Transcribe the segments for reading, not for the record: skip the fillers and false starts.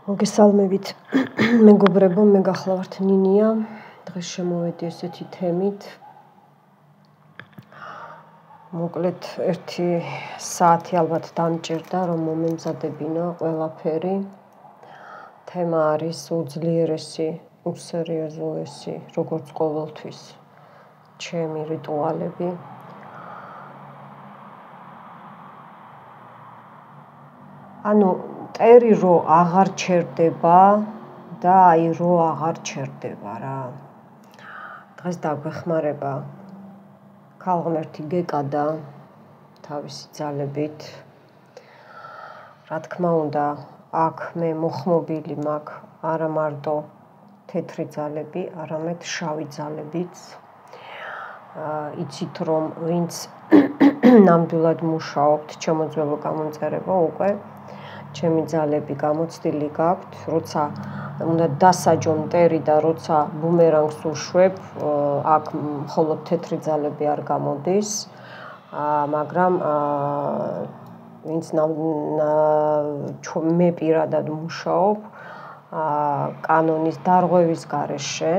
მოგესალმებით მეგობრებო, მე გახლავართ ნინია. დღეს შემოვედი ესეთი თემით. მოკლედ 1 საათი ალბათ დამჭირდა, რომ მომემზადებინო ყველაფერი. თემა არის უძლიერესი, უსერიოზულესი, როგორც ყოველთვის, ჩემი რიტუალები. ანუ ტერი რო აღარ ჩერდება და აი რო აღარ ჩერდება რა. დღეს დაგვეხმარება ქალღმერთი გეკადა თავისი ძალებით. რა თქმა უნდა, აქ მე მოხმობილი მაქვს არა მარტო თეთრი ძალები, არამედ შავი ძალებიც. იცით რომ ვინც ნამდვილად მუშაობთ, ჩემოძველო გამომწერება უკვე ჩემი ძალები გამოცდილი გაქვთ, როცა უნდა დასაჯომ ტერი და როცა ბუმერანგს უშვებ, აქ მხოლოდ თეთრი ძალები არ გამოდის, მაგრამ ვინც მე პირადად მუშაობ კანონის დარღვევის გარეშე,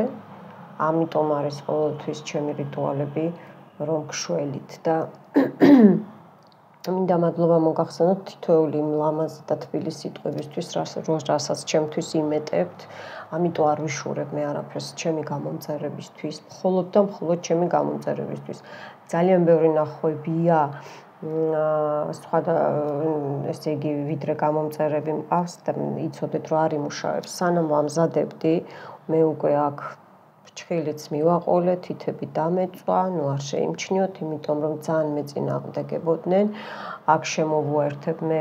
ამიტომ არის ყოველთვის ჩემი რიტუალები რომ გშველით და მინდა მადლობა მოგახსენოთ თითოეული იმ ლამაზი და თბილი სიტყვებისთვის, რასაც ჩემთვის იმეტებთ, ამიტომ არ ვიშურებ მე არაფერს ჩემი გამომწერებისთვის, მხოლოდ და მხოლოდ ჩემი გამომწერებისთვის. ძალიან ბევრი ნახვებია, სხვა ესე იგი, ვიდრე გამომწერები მყავს და იცოდეთ რომ არ იმუშავებს. სანამ ვამზადებდი, მე უკვე აქ ფრჩხილიც მივაყოლე, თითები დამეწვა, ნუ არ შეიმჩნიოთ, იმიტომ რომ ძალიან მეწინააღმდეგებოდნენ. აქ შემოვუერთებ მე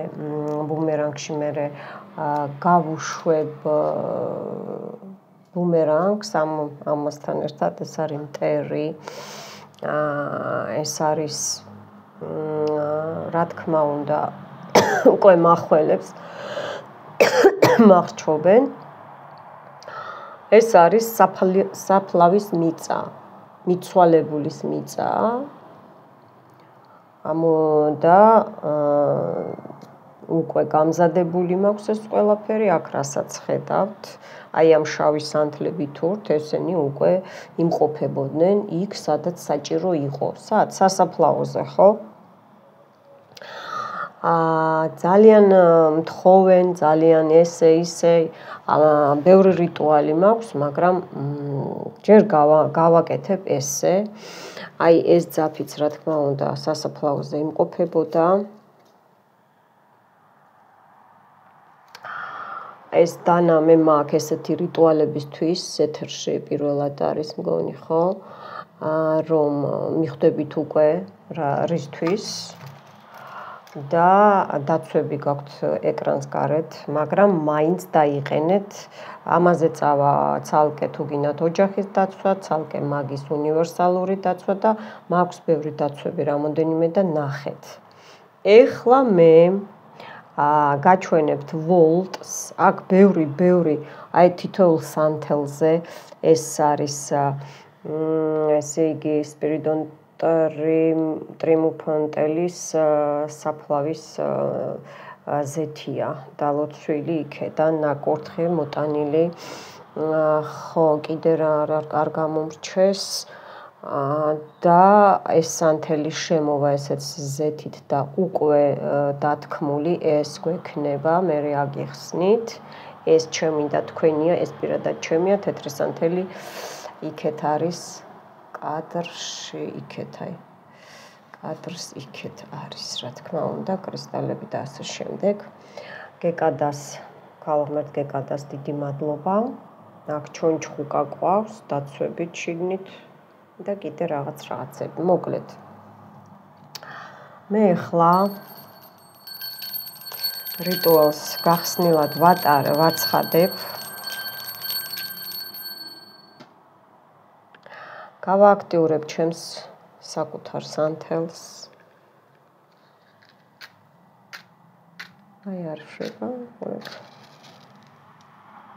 ბუმერანგში მე გავუშვებ ბუმერანგს ამასთან ერთად, ეს არის მტერი, ეს არის რა თქმა უნდა უკვე მახველებს მახრჩობენ. ეს არის საფლავის მიწა, მიცვალებულის მიწა. და უკვე გამზადებული მაქვს ეს ყველაფერი, აქ რასაც ხედავთ, აი ამ შავი სანთლებით ვურთ, ესენი უკვე იმყოფებოდნენ იქ, სადაც საჭირო იყო. სად? სასაფლაოზე, ხო? ძალიან მთხოვენ, ძალიან ესე ისე, ბევრი რიტუალი მაქვს, მაგრამ ჯერ გავაკეთებ ესე. აი ეს ძაფიც რა თქმა უნდა სასაფლაოზე იმყოფებოდა. ეს დანა მე მაქვს ესეთი რიტუალებისთვის ეთერში პირველად არის მგონი, ხო? რომ მიხვდებით უკვე რისთვის და დაცვები გაქვთ ეკრანს გარეთ, მაგრამ მაინც დაიყენეთ. ამაზე წავა ცალკე თუ გინდათ ოჯახის დაცვა, ცალკე მაგის უნივერსალური დაცვა და მაქვს ბევრი დაცვები რამოდენიმე და ნახეთ. ეხლა მე გაჩვენებთ ვოლტს, აქ ბევრი, აი თითოეულ სანთელზე ეს არის ესე იგი სპირიდონ ტრიმუფანტელის საფლავის ზეთია და ლოცვილი იქედან ნაკურთხი მოტანილი. ხო, კიდე რა არ გამომრჩეს და ეს სანთელი შემოვა ესეც ზეთით და უკვე დათქმული, ეს გვექნება, მე აგიხსნით. ეს ჩემი და თქვენია, ეს პირადად ჩემია, თეთრი სანთელი იქეთ არის კადრში, იქეთ აი. კადრს იქეთ არის, რა თქმა უნდა, კრისტალები და ასე შემდეგ. გეკადას, ქალღმერთ გეკადას დიდი მადლობა. აქ ჩონჩხუკა ყავს, დაცვებით შიგნით და კიდე რაღაცები. მოკლედ. მე ახლა რიტუალს გახსნილად ვაცხადებ. გავააქტიურებ ჩემს საკუთარ სანთელს. აი არ შვება,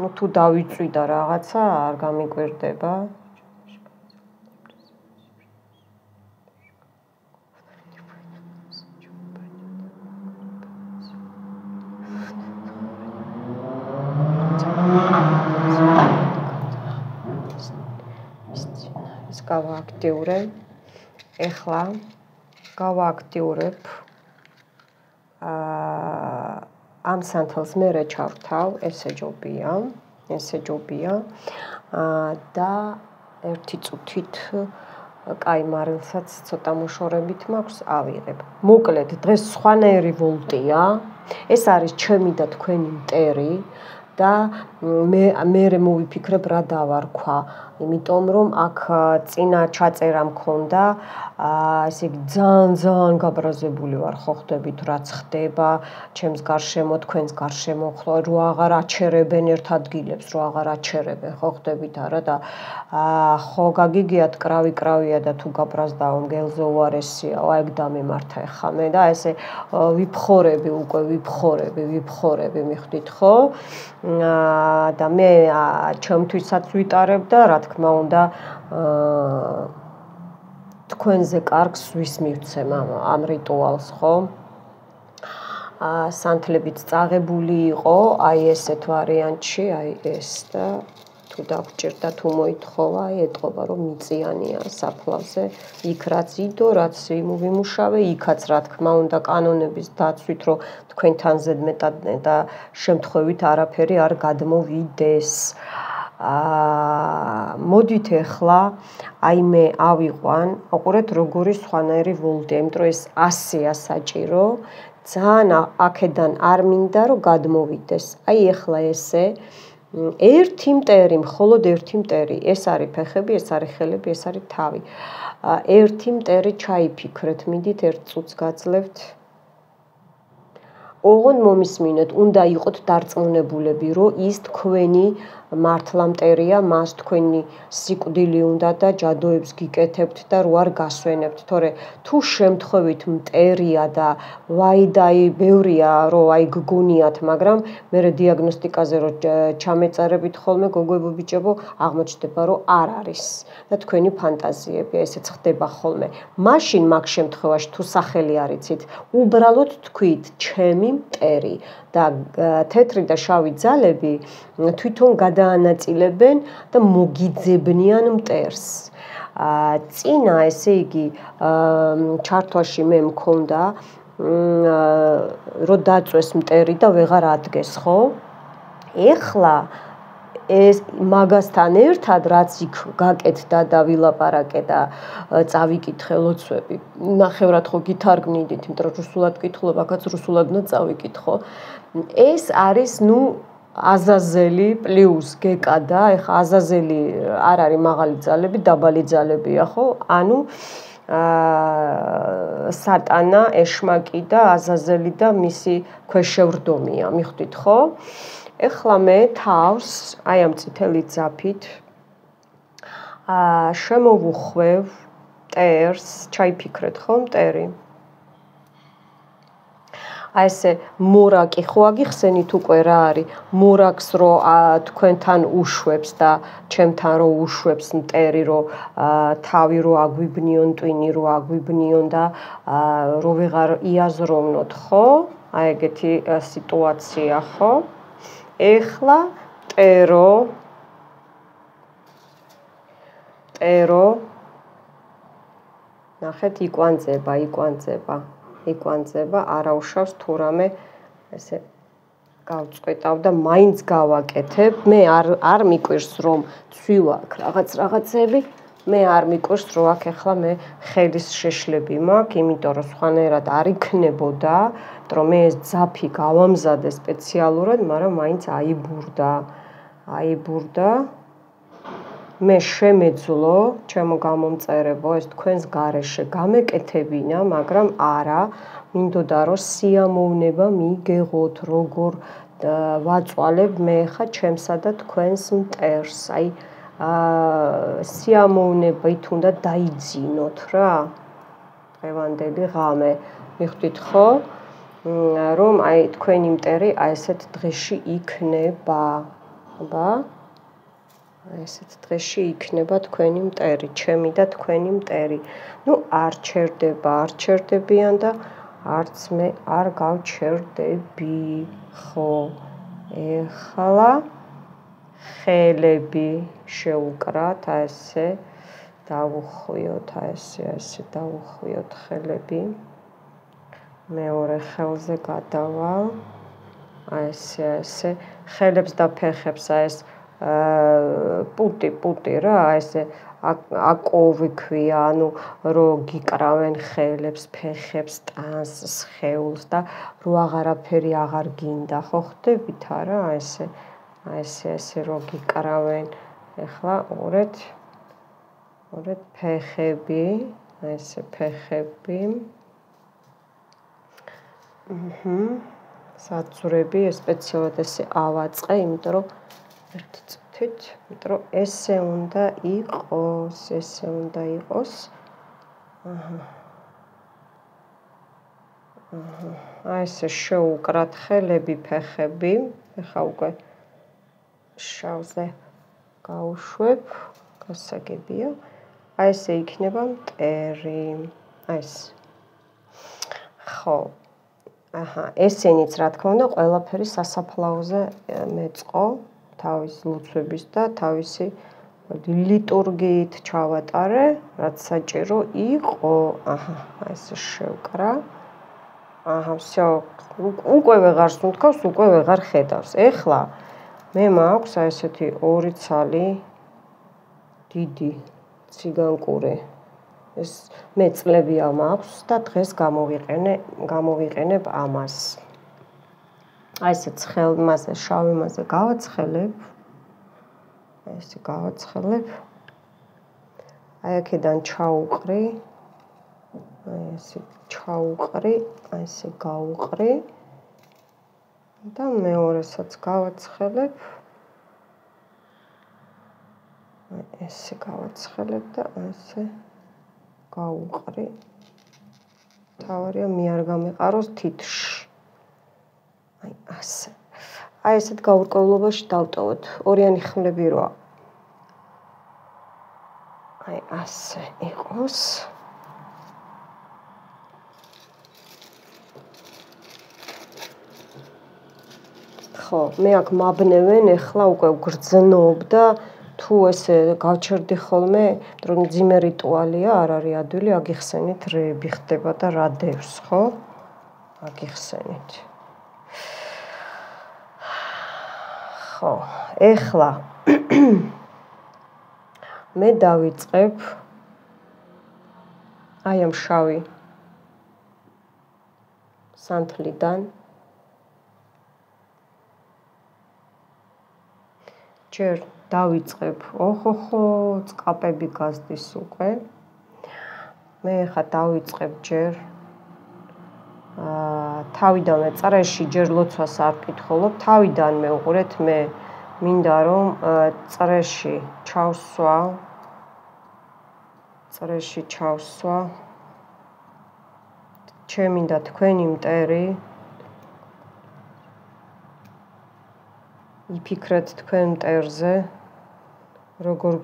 ну თუ დავიწვი და რაღაცა არ გამიკვირდება. გავააქტიურე. ეხლა გავააქტიურებ ამ სანთელს მე ჩავრთავ, ესე ჯობია. და ერთი წუთით კაი მარილსაც ცოტა მოშორებით მაქვს, ავიღებ. მოკლედ, დღეს სხვანაირი ვოლტია. ეს არის ჩემი და თქვენი მტერი და მე მოვიფიქრებ რა დავარქვა. იმიტომ რომ აქ წინა ჩაწერა მქონდა, ესე იგი ძალიან გაბრაზებული ვარ, ხო ხდებით რაც ხდება, ჩემს გარშემო, თქვენს გარშემო, რო აღარ აჩერებენ ერთ ადგილებს, რო აღარ აჩერებენ, ხო ხდებით არა და ხო გაგიგიათ კრავია და თუ გაბრაზდაო მგელზე უარესია, ეგ დამემართა ახლა მე და ესე ვიფხორები უკვე, ვიფხორები, მიხვდით ხო? და მე ჩემთვისაც ვიტარებ და რა თქმა უნდა თქვენზე კარგს ვის მივცემ ამ რიტუალს, ხო? სანთლებიც წაღებული იყო, აი ესეთ ვარიანტში, აი ეს და თუ დაგჭირდა, თუ მოითხოვა, ეტყობა რომ მიწიანია საფლავზე, იქ რაც იდო, რაც ვიმუშავე, იქაც რა თქმა უნდა კანონების დაცვით, რომ თქვენთან ზედმეტად და შემთხვევით არაფერი არ გადმოვიდეს. მოდით ახლა აი მე ავიყვან, აყურეთ როგორი სხვანაირი ვოლტია, იმიტომ რომ ეს 100-ია საჭირო, ძალიან აქედან არ მინდა რომ გადმოვიდეს. აი ახლა ესე ერთი მტერი, მხოლოდ ერთი მტერი, ეს არის ფეხები, ეს არის ხელები, ეს არის თავი. ერთი მტერი ჩაიფიქრეთ, მიდით ერთ წუთს გაძლევთ. ოღონდ მომისმინეთ, უნდა იყოთ დარწმუნებულები, რომ ის თქვენი მართლა მტერია, მას თქვენი სიკვდილი უნდა და ჯადოებს გიკეთებთ და რო არ გასვენებთ, თორე თუ შემთხვევით მტერია და ვაიდაი ბევრია, რომ აი გგონიათ, მაგრამ მე დიაგნოსტიკაზე რო ჩამეწარებით ხოლმე გოგოებო ბიჭებო, აღმოჩნდება, რომ არ არის და თქვენი ფანტაზიები, ესეც ხდება ხოლმე. მაშინ მაგ შემთხვევაში თუ სახელი არიცით, უბრალოდ თქვით, ჩემი მტერი და თეთრი და შავი ძალები თვითონ გადაანაწილებენ და მოგიძებნიან მტერს. წინა ესე იგი ჩართვაში მე მქონდა რომ დაწვეს მტერი და ვეღარ ადგეს, ხო? ეხლა ეს მაგასთან ერთად რაც იქ გაკეთდა და ვილაპარაკე და წავიკითხე ლოცვები. ნახევრად ხო გითარგმნიდით, იმიტომ რომ რუსულად კითხულობ, აქაც რუსულად უნდა წავიკითხო. ეს არის ნუ აზაზელი პლუს გეკა და ეხა აზაზელი არ არის მაღალი ძალები, დაბალი ძალებია, ხო? ანუ სატანა, ეშმაკი და აზაზელი და მისი ქვეშევრდომია, მიხვდით, ხო? ეხლა მე თავს, აი ამ წითელი ძაფით შემოვუხვევ მტერს, ჩაიფიქრეთ, ხო, მტერი. აი ესე მორაკი ხო აგიხსენით უკვე რა არის? მორაკს რო თქვენთან უშვებს და ჩემთან რო უშვებს მტერი, რო თავი რო აგვიბნიონ, ტვინი რო აგვიბნიონ და რო ვეღარ იაზროვნოთ, ხო? აი ეგეთი სიტუაცია, ხო? ეხლა მტერო ნახეთ იკვანძება, არაუშავს თუ რამე ესე გავწყვეტავ და მაინც გავაკეთებ. მე არ მიკვირს რომ ცვივა აქ რაღაცები, მე არ მიკვირს რომ აქ ახლა მე ხელის შეშლები მაქვს, იმიტომ რომ სხვანაირად არ იქნებოდა, რომ მე ეს ძაფი გავამზადე სპეციალურად, მაგრამ მაინც აიბურდა. მე შემეძლო, ჩემო გამომწერებო, ეს თქვენს გარეშე გამეკეთებინა, მაგრამ არა, მინდოდა რომ სიამოვნება მიგეღოთ, როგორ ვაწვალებ მე ხა ჩემსა და თქვენს მტერს. აი სიამოვნებით უნდა დაიძინოთ რა. დღევანდელი ღამე, მიხვდით ხო? რომ აი თქვენი მტერი აი ესეთ დღეში იქნება. ესეთ დღეში იქნება თქვენი მტერი, ჩემი და თქვენი მტერი. ნუ არ ჩერდებიან და არც მე არ გავჩერდები, ხო? ეხლა ხელები შევუკრათ, აი ესე დავუხვიოთ, ესე დავუხვიოთ ხელები. მეორე ხელზე გადავალ. ესე ხელებს და ფეხებს ეს პუტი რა, ესე აკოვი ქვია, ანუ რომ გიკრავენ ხელებს, ფეხებს, ტანს, სხეულს და რო აღარაფერი აღარ გინდა, ხო ხდებით არა? ესე რომ გიკრავენ. ეხლა ორეთ ფეხები, ესე ფეხები. საძვრები სპეციალურად ესე ავაწყე, იმიტომ რომ ერთი წუთით, იმიტომ რომ ესე უნდა იყოს. ესე შეუკრათ ხელები, ფეხები, ეხა უკვე შავზე გავუშვებ, გასაგებია. ესე იქნება მტერი. ეს. ხო. ესენიც რა თქმა უნდა ყველაფერი სასაფლაოზე მეწყო, თავის ლუცვების და თავისი ლიტურგიით ჩავატარე, რაც საჭირო იყო. ესე შევკრა. всё, უკვე ვეღარ სუნთქავს, უკვე ვეღარ ხედავს. ეხლა მე მაქვს ესეთი ორი ცალი დიდი ციგანკური. ეს მე წლებია მაქვს და დღეს გამოვიყენებ ამას. ესე ცხელმაზე, შავი მასზე გავაცხელებ. ესე გავაცხელებ. აი აქედან ჩაუყრი. ესე ჩაუყრი, ესე გავუყრი. და მეორესაც გავაცხელებ. ესე გავაცხელებ და ესე გავუყრი. თავარია მე არ გამეყაროს თითში. აი ასე. აი ესეთ გაურკვევლობაში დავტოვოთ. ორიანი ხმლები როა. აი ასე იყოს. ხო, მე აქ მაბნევენ, ეხლა უკვე გრძნობ და თუ ესე გავჩერდი ხოლმე, რომ ძიმე რიტუალია, არ არის ადვილი, აგიხსენით რეები ხდება და რა დევს, ხო? აგიხსენით. ხო, ეხლა მე დავიწყებ აი ამ შავი სანთლიდან ჯერ დავიწყებ, ოხოხო, წყაპები გაზდის უკვე. მე ხა დავიწყებ ჯერ თავიდანვე წრეში ჯერ ლოცვას არ ვკითხულობ, თავიდანვე უყურეთ, მე მინდა რომ წრეში ჩავსვა. ჩემი და თქვენი მტერი იფიქრეთ თქვენ მტერზე, როგორ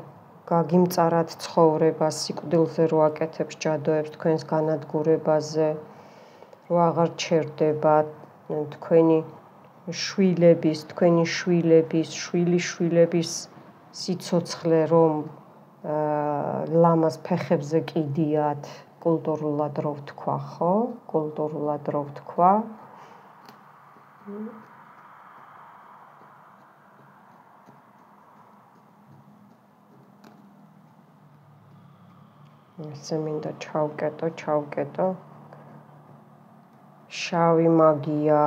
გაგიმწარათ ცხოვრება, სიკვდილზე რო აკეთებს ჯადოებს თქვენს განადგურებაზე, რო აღარ ჩერდებათ თქვენი შვილების, შვილიშვილების სიცოცხლე, რომ ლამას ფეხებზე კიდიათ, კულტურულად რო ვთქვა, ხო? კულტურულად რო ვთქვა. ესე მინდა ჩავკეტო. შავი მაგია,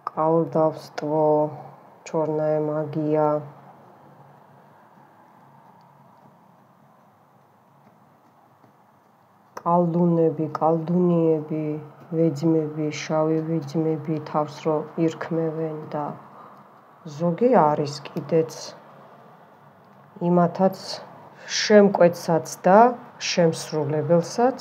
კალდავსტვო, ჩორნაე მაგია. კალდუნები, კალდუნიები, ვეძმები, შავი ვეძმები თავს რო ირქმევენ და ზოგი არის კიდეც იმათაც შემკვეთსაც და შემსრულებელსაც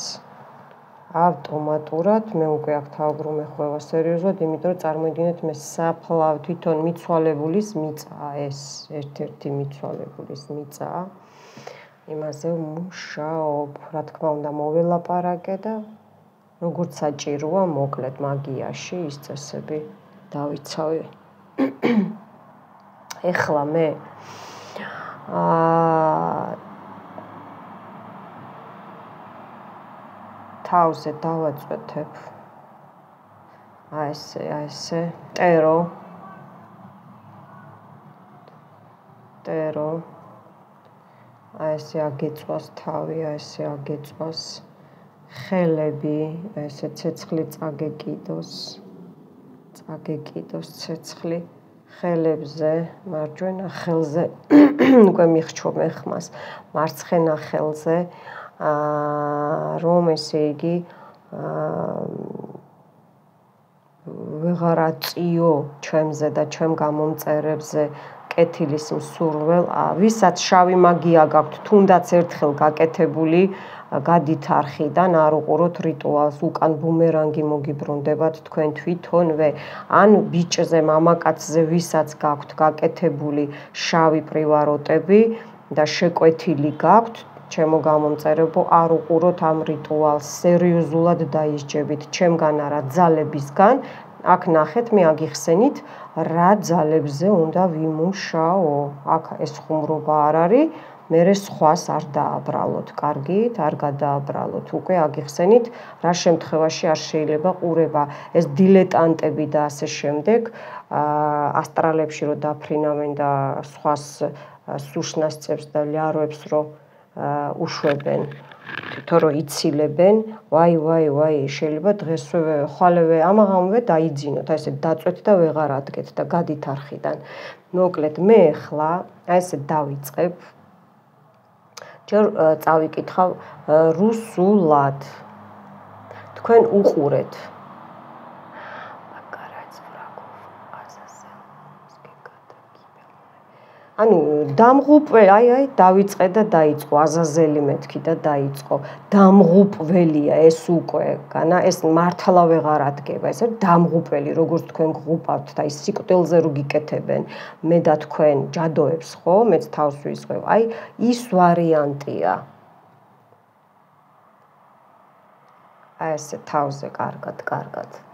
ავტომატურად მე უკვე აქ თავგრომე ხვევა სერიოზულად, იმიტომ რომ წარმოიდგინეთ მე საფლავ თვითონ მიცვალებულის მიწაა ეს, ერთ-ერთი მიცვალებულის მიწაა. იმაზე ვმუშაობ, რა თქმა უნდა მოველაპარაკე და როგორც საჭიროა მოკლედ მაგიაში ის წესები დავიცავი. ეხლა მე თავზე დავაწვეთებ. აი ესე, ტერო. აი ესე აგეწვას თავი, აი ესე აგეწვას. ხელები, აი ესე ცეცხლი წაგეკიდოს ცეცხლი. ხელებზე, მარჯვენა ხელზე, უკვე მიხჩობ ხმას, მარცხენა ხელზე, რომ ესე იგი ვეღარ აწიო ჩემზე და ჩემ გამომწერებზე კეთილის მსურველ, ვისაც შავი მაგია გაქვთ, თუნდაც ერთხელ გაკეთებული, გადით არხიდან, არ უყუროთ რიტუალს, უკან ბუმერანგი მოგიბრუნდებათ თქვენ თვითონვე, ან ბიჭზე, მამაკაცზე, ვისაც გაქვთ გაკეთებული შავი პრივაროტები და შეკვეთილი გაქვთ, ჩემო გამომწერებო, არ უყუროთ ამ რიტუალს, სერიოზულად დაისჯებით, ჩემგან არა, ძალებისგან, აქ ნახეთ, მე აგიხსენით, რა ძალებზე უნდა ვიმუშაო, აქ ეს ხუმრობა არ არის, მერე სხვას არ დააბრალოთ, კარგით, არ გადააბრალოთ, უკვე აგიხსენით, რა შემთხვევაში არ შეიძლება ყურება, ეს დილეტანტები და ასე შემდეგ, ასტრალებში რო დაფრინავენ და სხვას სუშნას წევს და ლიაროებს რო უშვებენ, თვითონ რო იცილებენ, ვაი, შეიძლება დღესვე ხვალევე ამაღამვე დაიძინოთ, აი ესე დაწვეთ და ვეღარ ადგეთ და გადით არხიდან. მოკლედ, მე ახლა აი ესე დავიწყებ. ჯერ წავიკითხავ რუსულად. თქვენ უყურეთ. ანუ დამღუპველი, აი, დავიწყე და დაიწყო, აზაზელი მეთქი და დაიწყო. დამღუპველია ეს უკვე, განა ეს მართლა ვეღარ ადგება, ეს არის დამღუპველი, როგორც თქვენ გღუპავთ და ის სიკვდილზე რო გიკეთებენ, მე და თქვენ ჯადოებს, ხო? მეც თავს ვისხევ. აი, ის ვარიანტია. აი ესე თავზე კარგად.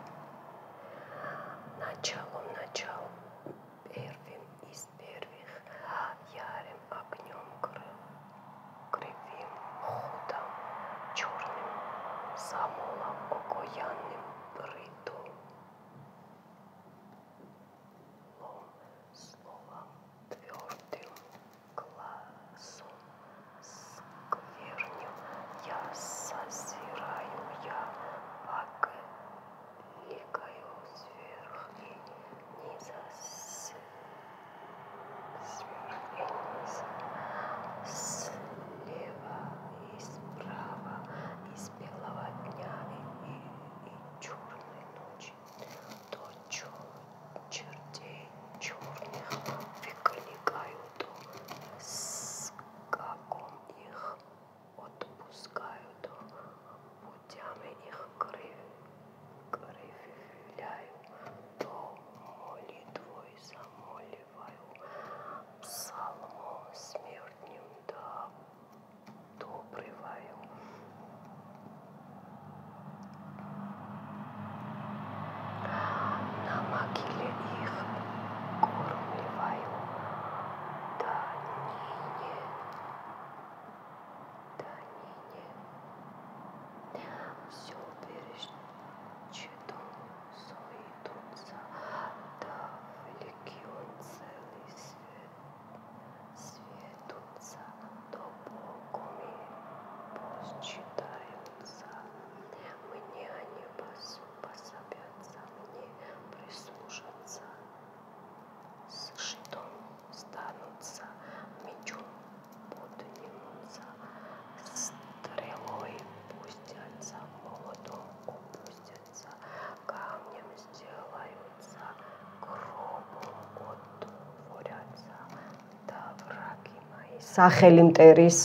სახელი მტერის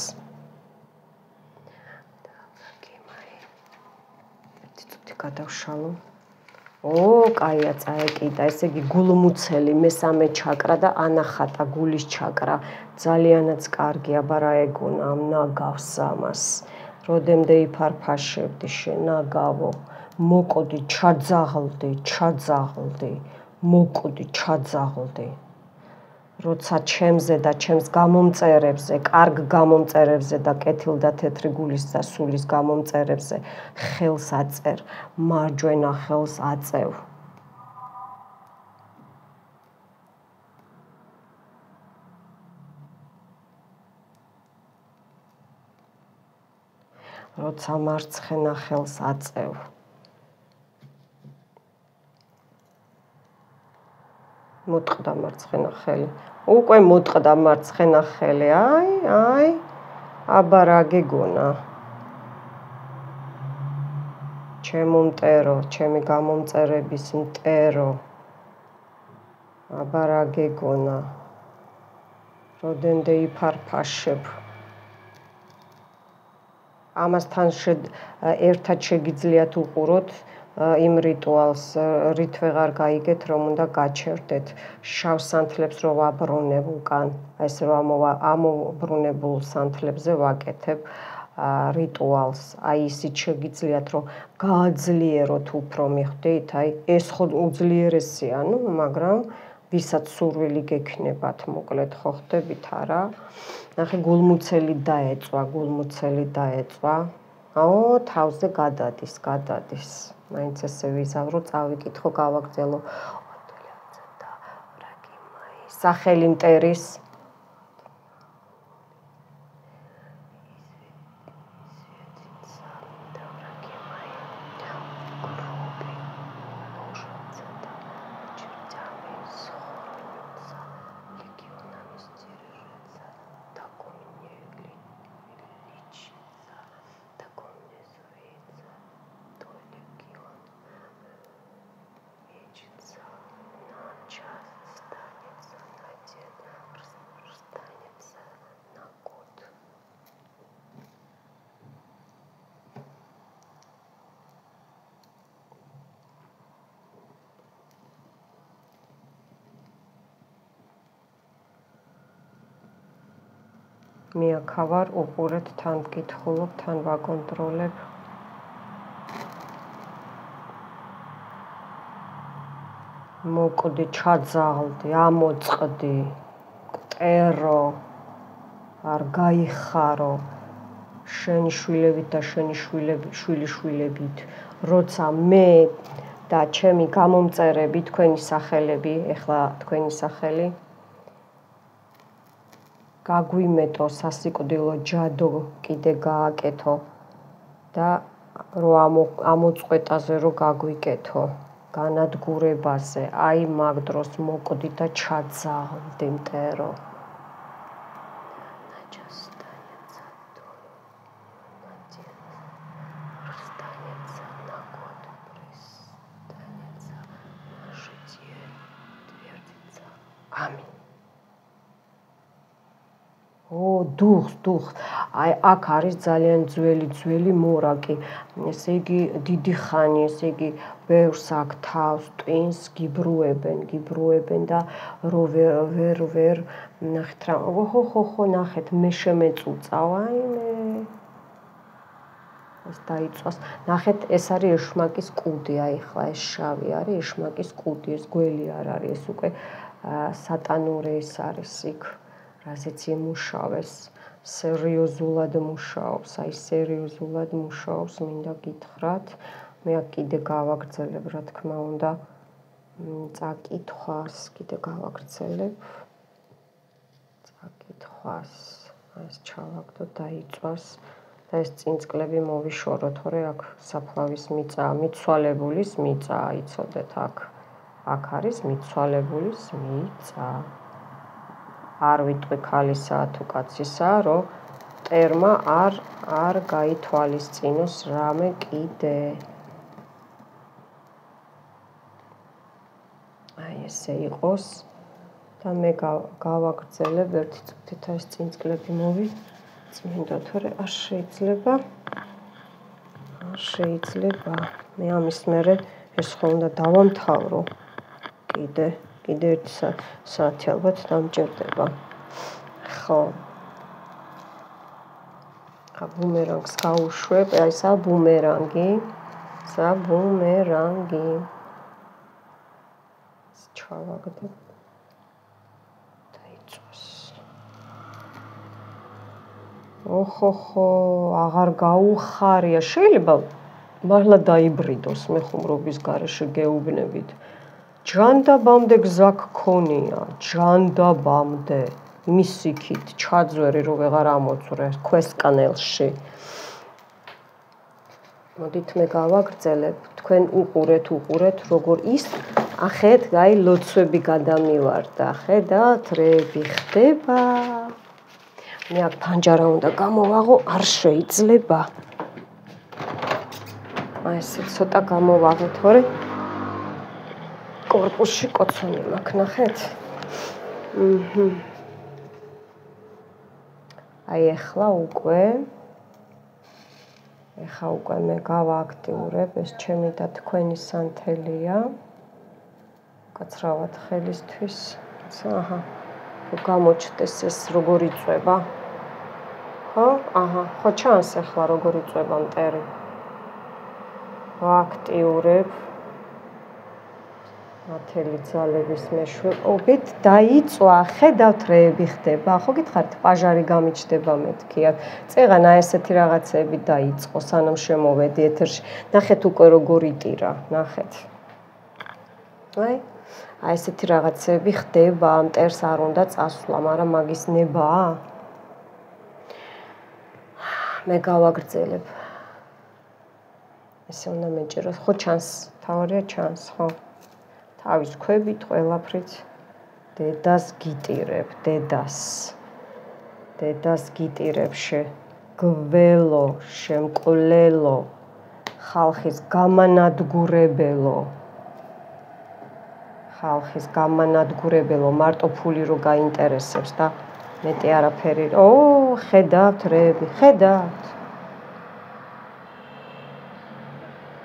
ცოტა გადავშალო. კაია წაეკიდა, ესე იგი გულმუცელი მესამე ჩაკრა და ანახატა გულის ჩაკრა. ძალიანაც კარგი, აბა რა ეგონა ამ ნაგავს ამას. როდემდე იფარფაშებდი შენაგავო. მოკოდი, ჩაძაღლდი. მოკოდი, ჩაძაღლდი. როცა ჩემზე და ჩემს გამომწერებზე, კარგ გამომწერებზე და კეთილ და თეთრი გულის და სულის გამომწერებზე ხელს აწერ, მარჯვენა ხელს აწევ. როცა მარცხენა ხელს აწევ. მოტყდა მარცხენა ხელი. უკვე მოტყდა მარცხენა ხელი. აი, აბა რა გეგონა. ჩემო მტერო, ჩემი გამომწერების მტერო. აბა რა გეგონა. როდენდე იფარფაშებ. ამასთან ერთად შეგიძლიათ უყუროთ იმ რიტუალს, რით ვეღარ გაიგეთ, რომ უნდა გაჩერდეთ. შავ სანთლებს რო ვაბრუნებ უკან, ეს რომ ამობრუნებულ სანთლებზე ვაკეთებ რიტუალს. აი ისიც შეგიძლიათ, რომ გააძლიეროთ უფრო, მიხვდით? აი ეს ხო უძლიერესია, მაგრამ ვისაც სურვილი გექნებათ, მოკლედ ხო ხდებით არა? ნახე გულმუცელი დაეწვა. თავზე გადადის. მაინც ესე ვიზავრო, წავიკითხო, გავაგრძელო. სახელი მტერის. მიაქავარ, უყურეთ, თან ვკითხულობ, თან ვაკონტროლებ. მოკვდი, ჩაძაღლდი, ამოწყდი, კტერო, არ გაიხარო, შენი შვილებით და შენი შვილიშვილებით, როცა მე და ჩემი გამომწერები, თქვენი სახელები, ეხლა თქვენი სახელი, გაგვიმეტო სასიკვდილო ჯადო კიდე გააკეთო და რომ ამოწყვეტაზე რომ გაგვიკეთო განადგურებაზე, აი მაგ დროს მოკვდი და ჩაძაღლდი მტერო. ამინ. დუხ. აი აქ არის ძალიან ძველი მორაკი. ესე იგი დიდი ხანი, ესე იგი ბევრს აქ თავს, ტვინს გიბრუებენ და რო ვერ ნახეთ რა. ხო, ნახეთ, მე შემეწუწავ, აი მე ეს დაიწვას. ნახეთ, ეს არის ეშმაკის კუდი, აი ხლა ეს შავი არის ეშმაკის კუდი, ეს გველი არ არის, ეს უკვე სატანური ის არის იქ, რაზეც იმუშავეს. სერიოზულად მუშაობს, მინდა გითხრათ. მე აქ კიდე გავაგრძელებ, რა თქმა უნდა, წაკითხვას, კიდე გავაგრძელებ. წაკითხვას, ეს ჩავაგდო, დაიწვას და ეს წინწკლები მოვიშოროთ, თორე აქ საფლავის მიწა, მიცვალებულის მიწა, იცოდეთ აქ არის მიცვალებულის მიწა. არ ვიტყვი ქალისაა თუ კაცისაა, რომ მტერმა არ გაითვალისწინოს რამე კიდე. აი ესე იყოს და მე გავაგრძელებ ერთი წუთით ეს წინწკლები მოვიწმინდო, თორე არ შეიძლება. მე ამის მერე ეს ხო უნდა დავამთავრო. კიდე ერთი საათი ალბათ დამჭირდება. ხო. ბუმერანგს გავუშვებ, აი სა ბუმერანგი. ჩავაგდებ. ოხოხო, აღარ გაუხარია. შეიძლება მართლა დაიბრიდოს მე ხუმრობის გარეშე გეუბნებით. ჯანდაბამდე გზა გქონია, ჯანდაბამდე. იმის იქით ჩაძვერი რომ ვეღარ ამოწვრე ქვესკნელში. მოდით მე გავაგრძელებ, თქვენ უყურეთ, როგორ ის ახეთ აი ლოცვები გადამივარდა. ხედავთ, რები ხდება. მე აქ ფანჯარა უნდა გამოვაღო, არ შეიძლება. აი ესე ცოტა გამოვაღეთ, თორე კორპუსში კოცონი მაქვს, ნახეთ? აი ახლა უკვე მე გავააქტიურებ, ეს ჩემი და თქვენი სანთელია. გაცრავად ხელისთვის. აჰა. გამოჩნდეს ეს როგორ იწვება. ხო? აჰა, ხო ჩანს ახლა როგორ იწვება მტერი. ვააქტიურებ. მათელი ძალების მეშვეობით დაიწვა, ხედავთ რები ხდება. ხო გითხარით, პაჟარი გამიჩნდება მეთქია. წეღანა ესეთი რაღაცები დაიწყო, სანამ შემოვედი ეთერში. ნახეთ უკვე როგორ იტირა, ნახეთ. აი ესეთი რაღაცები ხდება, მტერს არ უნდა წასვლა, მაგრამ მაგის ნებაა. მე გავაგრძელებ. ესე უნდა მეჭიროს, ხო ჩანს, თავარია ჩანს, ხო? თავის ქვებით ყველაფრით დედას გიტირებ, დედას გიტირებ გველო, შემკვლელო, ხალხის გამანადგურებელო, მარტო ფული რო გაინტერესებს და მეტი არაფერი. ხედავთ რები, ხედავთ.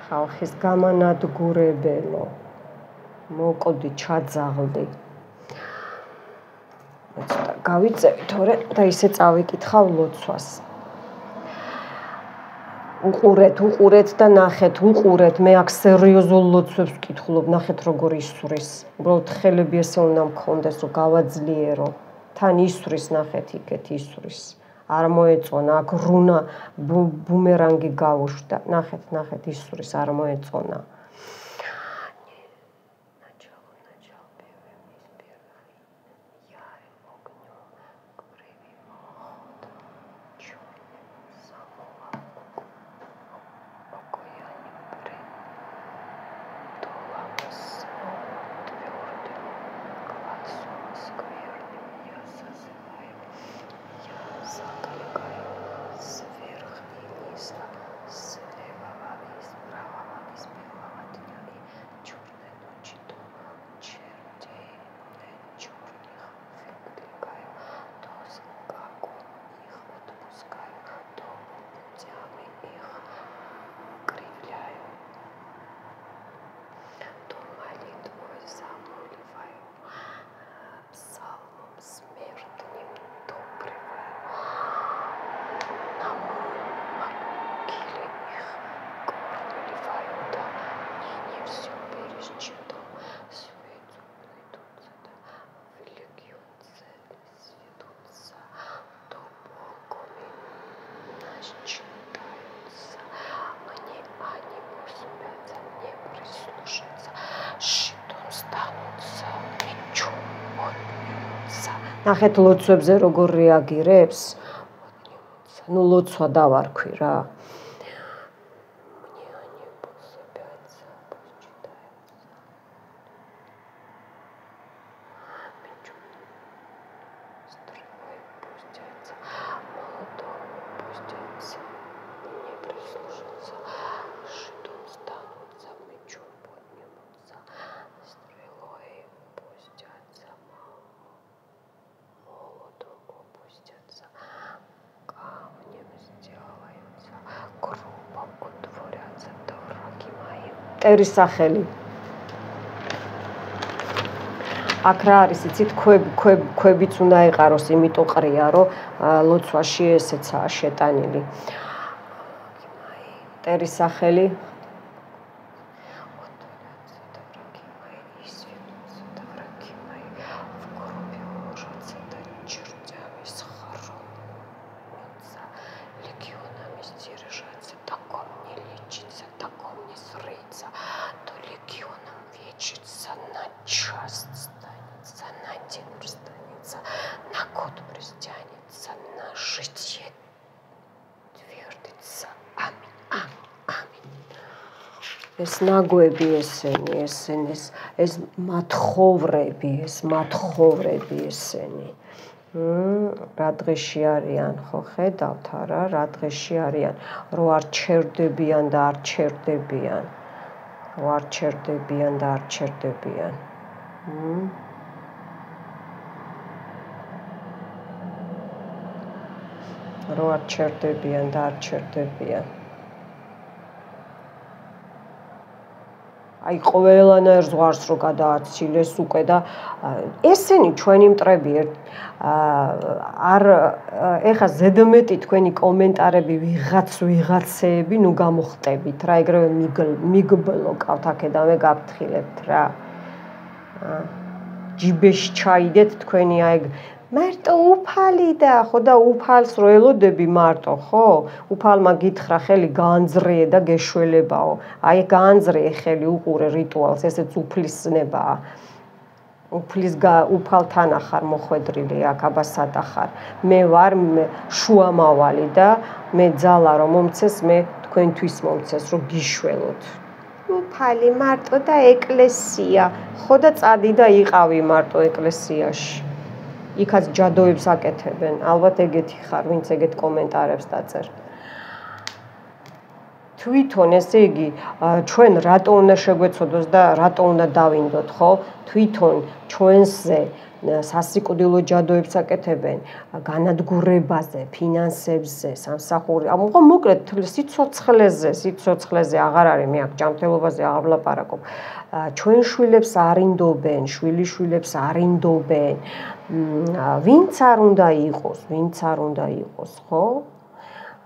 ხალხის გამანადგურებელო. მოკოდი, ჩაძაღლდი. გავიწევი, თორე და ისე წავიკითხავ ლოცვას. უყურეთ და ნახეთ, უყურეთ, მე აქ სერიოზულ ლოცვებს ვკითხულობ, ნახეთ როგორ ისვრის. უბრალოდ ხელები ესე უნდა მქონდეს, რომ გავაძლიერო. თან ისვრის, ნახეთ იქეთ ისვრის. არ მოეწონა, აქ რუნა ბუმერანგი გავუშვდა. ნახეთ, ისვრის, არ მოეწონა. ნახეთ ლოცვებზე როგორ რეაგირებს. ნუ ლოცვა დავარქვი რა. მტერის სახელი. აქ რა არის, იცით, ქვებიც უნდა ეყაროს, იმიტომ ყრია, რომ ლოცვაში ესეცაა შეტანილი. მტერის სახელი. Житие. Твердится. Амин. ეს ნაგვები ესენი, ეს მათხოვრები ესენი. რა დღეში არიან, ხო ხედავთ არა, რა დღეში არიან, რო არ ჩერდებიან და არ ჩერდებიან. რო არ ჩერდებიან და არ ჩერდებიან. რო არ ჩერდებიან და არ ჩერდებიან. აი ყველანაირ ზღვარს რო გადააცილეს უკვე და ესენი ჩვენი მტრები არ ეხა ზედმეტი თქვენი კომენტარები ვიღაცეები ნუ გამოხტებით რა ეგრევე მიგბლოკავთ აქედანვე გაფრთხილებთ რა ჯიბეში ჩაიდეთ თქვენი აი მარტო უფალი და ხო და უფალს რო ელოდები მარტო ხო უფალმა გითხრა ხელი განძრიე და გეშველებაო აი განძრიე ხელი უყურე რიტუალს ესეც უფლისნებაა უფალთან ახარ მოხვედრილი აქ აბასატ ახარ მე ვარ შუამავალი და მე ძალა რომ მომცეს მე თქვენთვის მომცეს რომ გიშველოთ უფალი მარტო და ეკლესია ხო და წადი და იყავი მარტო ეკლესიაში იქაც ჯადოებს აკეთებენ. ალბათ ეგეთი ხარ, ვინც ეგეთ კომენტარებს დაწერს. თვითონ ესე იგი, ჩვენ რატო უნდა შეგვეცოდოს და რატო უნდა დავინდოთ, ხო? თვითონ ჩვენზე სასიკვდილო ჯადოებს აკეთებენ განადგურებაზე, ფინანსებზე, სამსახური. ხო, მოკლედ სიცოცხლეზე აღარ არის მე აქ ჯანმრთელობაზე აღარ ვლაპარაკობ. ჩვენ შვილებს არინდობენ, შვილიშვილებს არინდობენ. ვინც არ უნდა იყოს, ხო?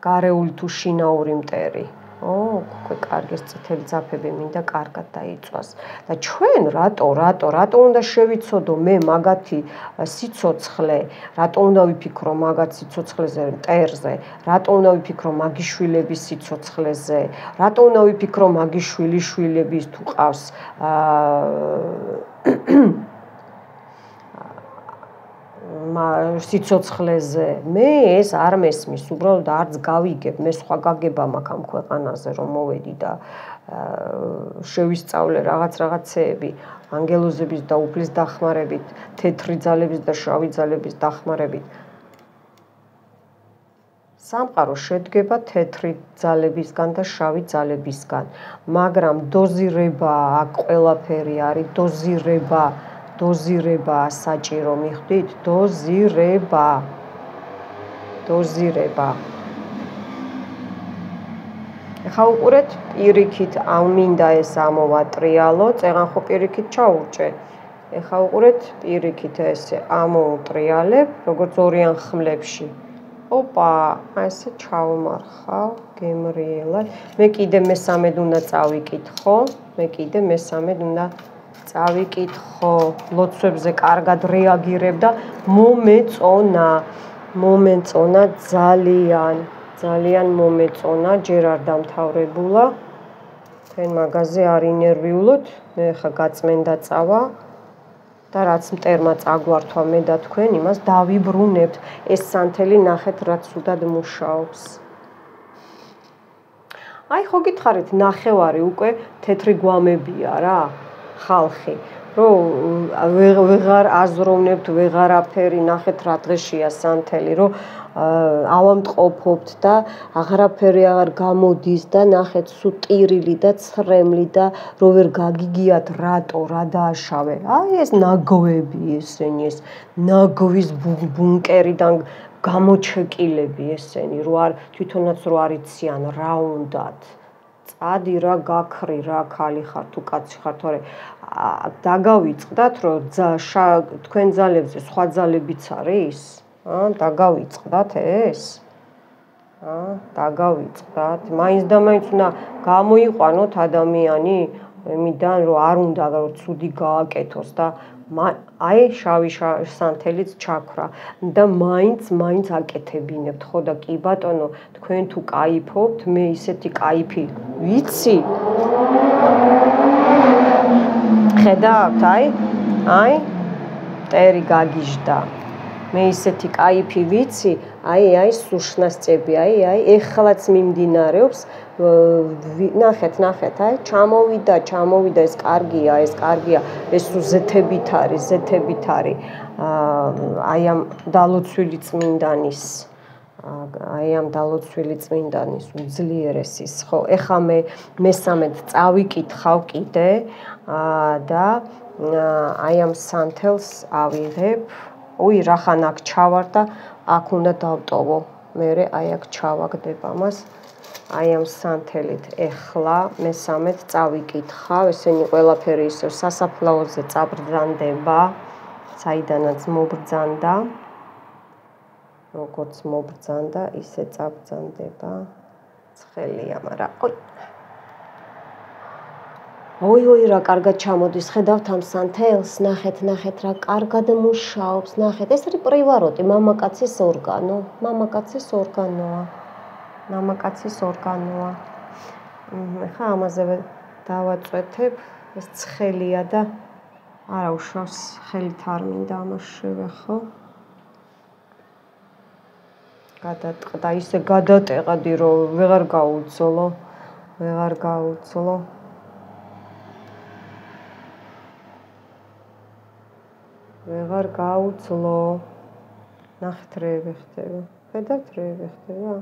გარეული თუ შინაური მტერი. უკვე კარგის წითელი ძაფები მინდა კარგად დაიწვას. და ჩვენ რატო უნდა შევიცოდო მე მაგათი სიცოცხლე, რატო უნდა ვიფიქრო მაგათ სიცოცხლეზე, მტერზე, რატო უნდა ვიფიქრო მაგის შვილების სიცოცხლეზე, რატო უნდა ვიფიქრო მაგის შვილიშვილების თუ ყავს სიცოცხლეზე მე ეს არ მესმის უბრალოდ არც გავიგებ მე სხვა გაგება მაქვს ამ ქვეყანაზე რომ მოვედი და შევისწავლე რაღაცეები ანგელოზების და უფლის დახმარებით თეთრი ძალების და შავი ძალების დახმარებით სამყარო შედგება თეთრი ძალებისგან და შავი ძალებისგან მაგრამ დოზირება აქ ყველაფერი არის დოზირება საჭირო მიხვდით დოზირება ეხა უყურეთ პირიქით ამ მინდა ეს ამოვატრიალო წეღან ხო პირიქით ჩაურჭე ეხა უყურეთ პირიქით ესე ამოვტრიალებ როგორც ორიან ხმლებში ოპა ესე ჩავმარხავ გემრიელად მე კიდე მესამედ უნდა წავიკითხო წავიკითხო, ლოცვებზე კარგად რეაგირებ და მომეწონა ძალიან მომეწონა, ჯერ არ დამთავრებულა. თქვენ მაგაზე არ ინერვიულოთ, მე ხა გაწმენდა წავა და რაც მტერმა წაგვართვა მე და თქვენ იმას დავიბრუნებთ. ეს სანთელი ნახეთ რაც სუდად მუშაობს. აი ხო გითხარით, ნახევარი უკვე თეთრი გვამებია რა. ხალხი რომ ვეღარ აზროვნებთ ვეღარაფერი ნახეთ რა დღეშია სანთელი რომ ავამტყოფობთ და აღარაფერი აღარ გამოდის და ნახეთ სულ ტირილი და ცრემლი და რო ვერ გაგიგიათ რატო რა დააშავე აი ეს ნაგვები ესენი ეს ნაგვის ბუნკერიდან გამოჩეკილები ესენი რო არ თვითონაც რო არ იციან რა უნდათ წადი რა გაქრი რა ქალი ხარ თუ კაცი ხარ თორე დაგავიწყდათ რომ თქვენ ძალებზე სხვა ძალებიც არის დაგავიწყდათ ეს დაგავიწყდათ მაინც და მაინც უნდა გამოიყვანოთ ადამიანი იმიდან რომ არ უნდა რომ ცუდი გააკეთოს და აი შავი სანთელიც ჩაქრა და მაინც აკეთებინებთ ხო და კი ბატონო თქვენ თუ кайფობთ მე ისეთი кайფი ვიცი ხედავთ აი მტერი გაგიჟდა მე ისეთი кайფი ვიცი აი სუშნასწები, აი ეხლაც მიმდინარეობს. ნახეთ, აი ჩამოვიდა, ეს კარგია, ეს ზეთებით არის, აი ამ დალოცვილი წმინდანის უძლიერესის, ხო, ეხლა მე მესამედ წავიკითხავ კიდე და აი ამ სანთელს ავიღებ. რახან აქ ჩავარ და აქ უნდა დავტოვო. მერე აი აქ ჩავაგდებ ამას. აი ამ სანთელით ეხლა მესამედ წავიკითხავ. ესენი ყველაფერი ისევ სასაფლაოზე წაბრძანდება, საიდანაც მობრძანდა. როგორც მობრძანდა, ისე წაბრძანდება. ცხელია, მაგრამ ოი რა კარგად ჩამოდის, ხედავთ ამ სანთელს, ნახეთ რა კარგად მუშაობს, ნახეთ, ეს არის პრივაროტი, მამაკაცის ორგანოა. ეხლა ამაზე დავაწვეთებ, ეს ცხელია და არა უშავს, ხელით არ მინდა ამას შევეხო. გადატყდა, ისე გადატეყდი, რომ ვეღარ გაუძლო. ნახეთ რეები ხდება. ხედავთ რეები ხდება?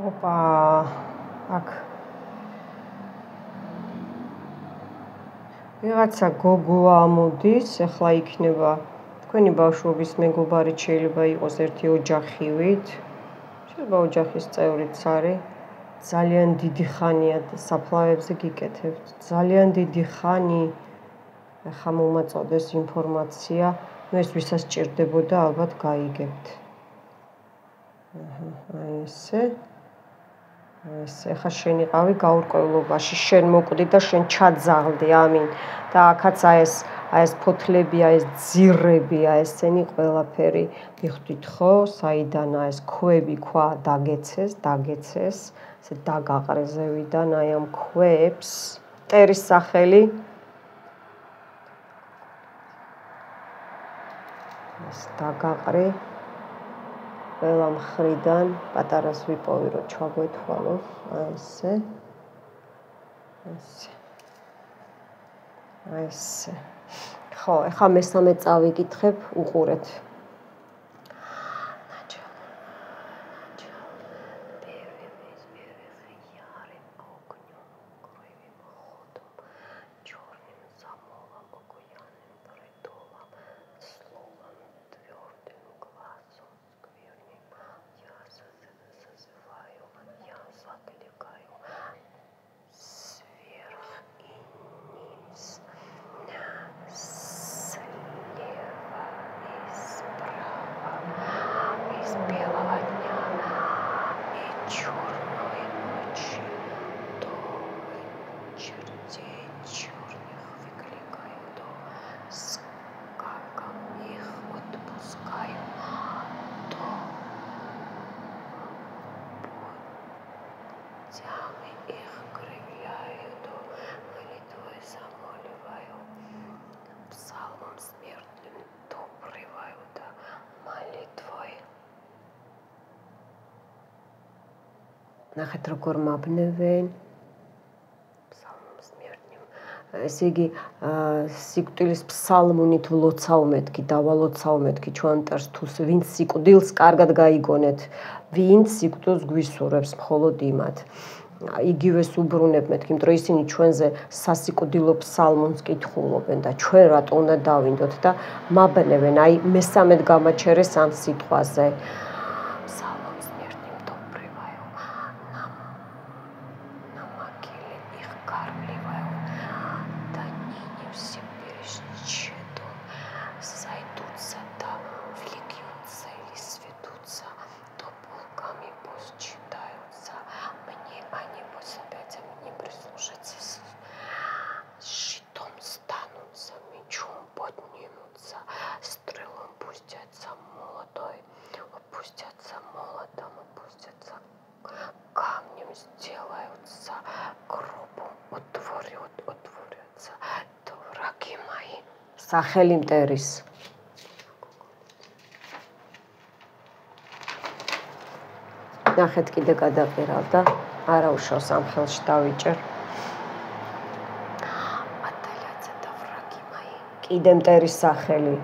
ოპა, აქ ვიღაცა გოგო ამოდის, ახლა იქნება თქვენი ბავშვობის მეგობარი, შეიძლება იყოს ერთი ოჯახივით, შეიძლება ოჯახის წევრიც არის. ძალიან დიდი ხანია და საფლავებზე გიკეთებთ. ძალიან დიდი ხანი. ახლა მომაწოდეს ინფორმაცია, ეს ვისაც სჭირდებოდა, ალბათ გაიგებთ. აი ესე. ეხლა შენ იყავი გაურკვევლობაში, შენ მოკვდი და შენ ჩაძაღლდი, ამინ. და აქაც აი ეს ფოთლები, აი ეს ძირები, აი ესენი ყველაფერი მიხვდით ხო, საიდანაა ეს ქვები, ქვა დაგეცეს, ესე დაგაყრე ზევიდან აი ამ ქვებს, მტერის სახელი. ეს დაგაყრე ყველა მხრიდან, პატარას ვიპოვი, რომ ჩაგვეთვალო, აი ესე. ხო, ეხლა მესამე წავიკითხებ, უყურეთ. ნახეთ როგორ მაბნევენ. ესე იგი, სიკვდილის ფსალმუნით ვლოცავ მეთქი, დავალოცავ მეთქი ჩვენ მტერს თუ ვინც სიკვდილს კარგად გაიგონეთ, ვინც სიკვდილს გვისურვებს მხოლოდ იმათ. იგივეს უბრუნებ მეთქი, იმიტომ რომ ისინი ჩვენზე სასიკვდილო ფსალმუნს კითხულობენ და ჩვენ რატო უნდა დავინდოთ და მაბნევენ, აი მესამედ გამაჩერეს ამ სიტყვაზე. Отвоется гробу, отворится то враги мои. Სახელი მტერის. ნახეთ კიდე გადაყირავდა, არა უშავს ამ ხელში დავიჭერ. Отвоется то враги мои. კიდე მტერის სახელი.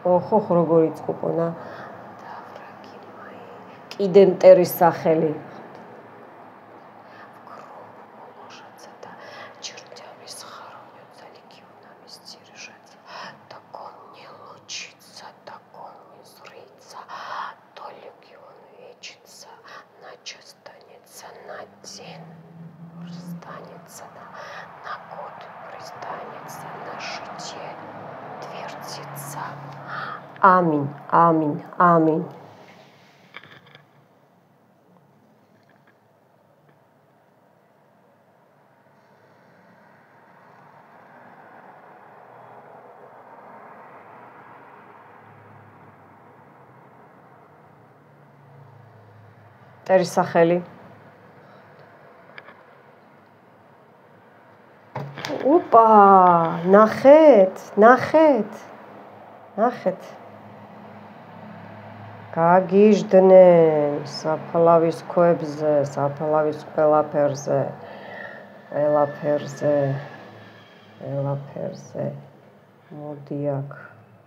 ოხ როგორ იწყუპონა კიდე მტერის სახელი Аминь, аминь, аминь. მტერის სახელი. ოპა, ნახეთ. გაგიჟდნენ საფლავის ქვებზე, საფლავის ყველაფერზე.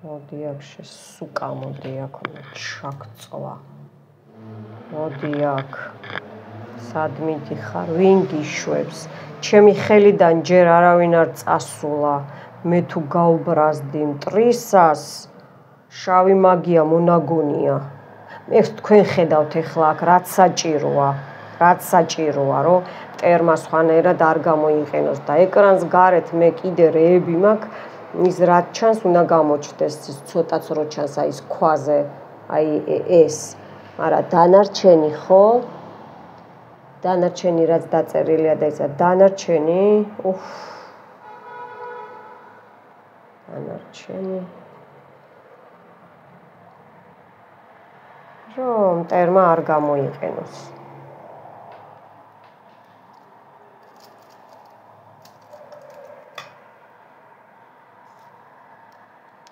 მოდი აქ შესუკა, მოდი აქ ჩაქწვა. მოდი აქ. სად მიდიხარ? ვინ გიშვებს? ჩემი ხელიდან ჯერ არავინ არ წასულა. მე თუ გაუბრაზდი მტრისას, შავი მაგია მონაგონია. მე თქვენ ხედავთ ეხლა აქ რაც საჭიროა, რომ მტერმა სხვანაირად არ გამოიყენოს და ეკრანს გარეთ მე კიდე რეები მაქვს, ის რაც ჩანს უნდა გამოჩნდეს, ის ცოტაც რო ჩანს აი ეს ქვაზე, აი ეს. მაგრამ დანარჩენი ხო? დანარჩენი რაც დაწერილია და ისა დანარჩენი, დანარჩენი რომ მტერმა არ გამოიყენოს.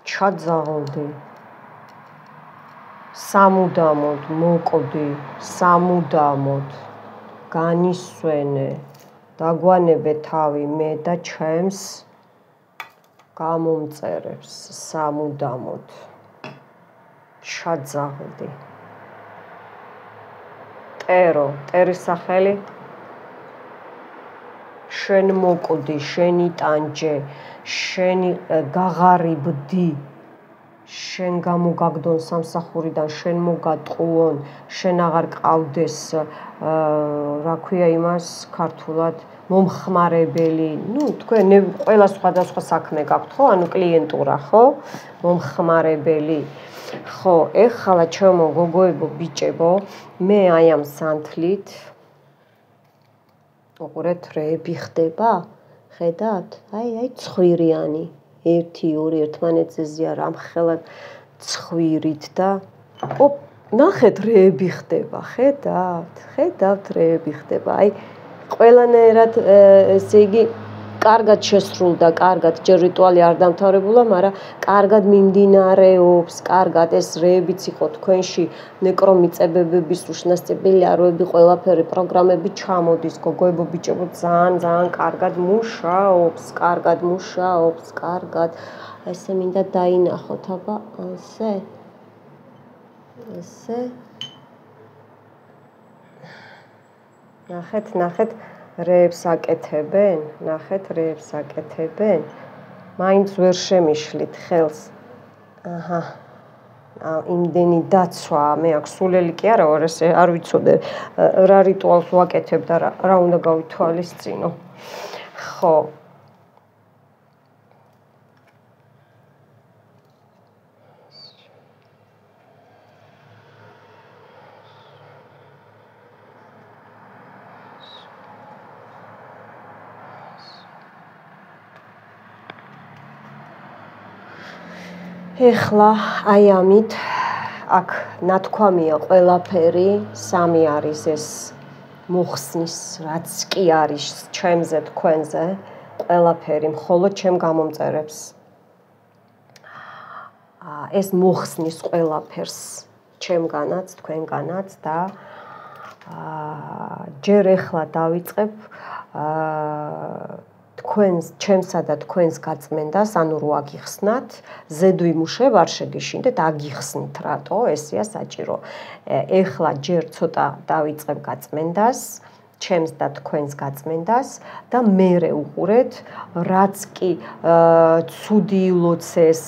ჩაძაღლდი. სამუდამოდ მოკვდი, სამუდამოდ განისვენე, დაგვანებე თავი მე და ჩემს გამომწერებს სამუდამოდ. ჩაძაღლდი. მტერის სახელი. შენ მოკვდი, შენ იტანჯე, შენ გაღარიბდი. შენ გამოგაგდონ სამსახურიდან, შენ მოგატყუონ, შენ აღარ ყავდეს, რა ქვია იმას ქართულად, მომხმარებელი. თქვენ ყველა სხვადასხვა საქმე გაქვთ, ხო? ანუ კლიენტურა, ხო? მომხმარებელი. ხო, ეხლა ჩემო გოგოებო, ბიჭებო, მე აი ამ სანთლით უყურეთ, რეები ხდება, ხედავთ? აი ცხვირიანი. 1-2 ერთმანეთზე ზია რამხელა ცხვირით და ნახეთ რეები ხდება, ხედავთ რეები ხდება. აი ყველანაირად ესე იგი კარგად შესრულდა, კარგად ჯერ რიტუალი არ დამთავრებულა, მაგრამ კარგად მიმდინარეობს, კარგად ეს რეებიც იყო თქვენში, ნეკრომიწებებების უშნასწებელი აროები, ყველაფერი პროგრამები ჩამოდის, გოგოებო, ბიჭებო, ძალიან კარგად მუშაობს, კარგად. ესე მინდა დაინახოთ, აბა, ესე. ნახეთ. რეებს აკეთებენ, მაინც ვერ შემიშლით ხელს. აჰა. იმდენი დაცვა, მე აქ სულელი კი არა ვარ, ესე არ ვიცოდე რა რიტუალს ვაკეთებ და რა უნდა გავითვალისწინო. ხო. ეხლა აი ამით აქ ნათქვამია ყველაფერი, სამი არის ეს მოხსნის, რაც კი არის ჩემზე, თქვენზე, ყველაფერი მხოლოდ ჩემ გამომწერებს. ეს მოხსნის ყველაფერს ჩემგანაც, თქვენგანაც და ჯერ ეხლა დავიწყებ თქვენს, ჩემსა და თქვენს გაწმენდას, ანუ რო აგიხსნათ, ზედვიმუშებ არ შეგეშინდეთ, აგიხსნით რატო, ესეა საჭირო. ეხლა ჯერ ცოტა დავიწყებ გაწმენდას, ჩემს და თქვენს გაწმენდას და მერე უყურეთ, რაც კი ცუდი ლოცეს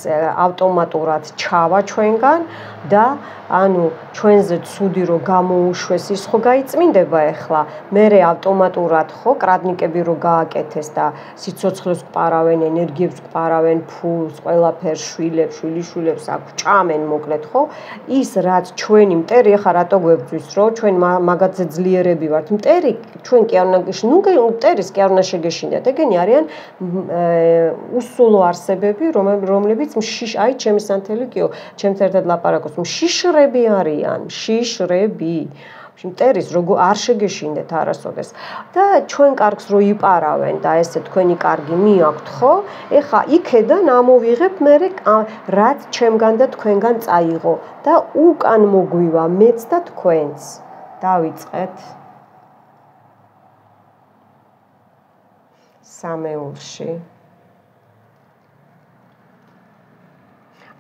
ავტომატურად ჩავა ჩვენგან და ანუ ჩვენზე ცუდი რო გამოუშვეს ის ხო გაიწმინდება ეხლა მერე ავტომატურად ხო კრადნიკები რო გააკეთეს და სიცოცხლეს გვპარავენ, ენერგიებს გვპარავენ, ფულს, ყველაფერს, შვილებს აქ ჭამენ მოკლედ ხო ის რაც ჩვენი მტერი ეხლა რატო გვებძვის რომ ჩვენ მაგათზე ძლიერები ვართ მტერი ჩვენ კი არ უნდა მტერის კი არ უნდა შეგეშინდეთ ეგენი არიან უსულო არსებები რომლებიც აი ჩემი სანთელი კიო ჩემს ერთად ლაპარაკობს მშიშრები არიან მშიშრები მტერის როგორ არ შეგეშინდეთ არასოდეს და ჩვენ კარგს რო იპარავენ და ესე თქვენი კარგი მიაქვთ ხო ეხა იქედან ამოვიღებ მე რაც ჩემგან და თქვენგან წაიღო და უკან მოგვივა მეც და თქვენს დავიწყეთ სამეულში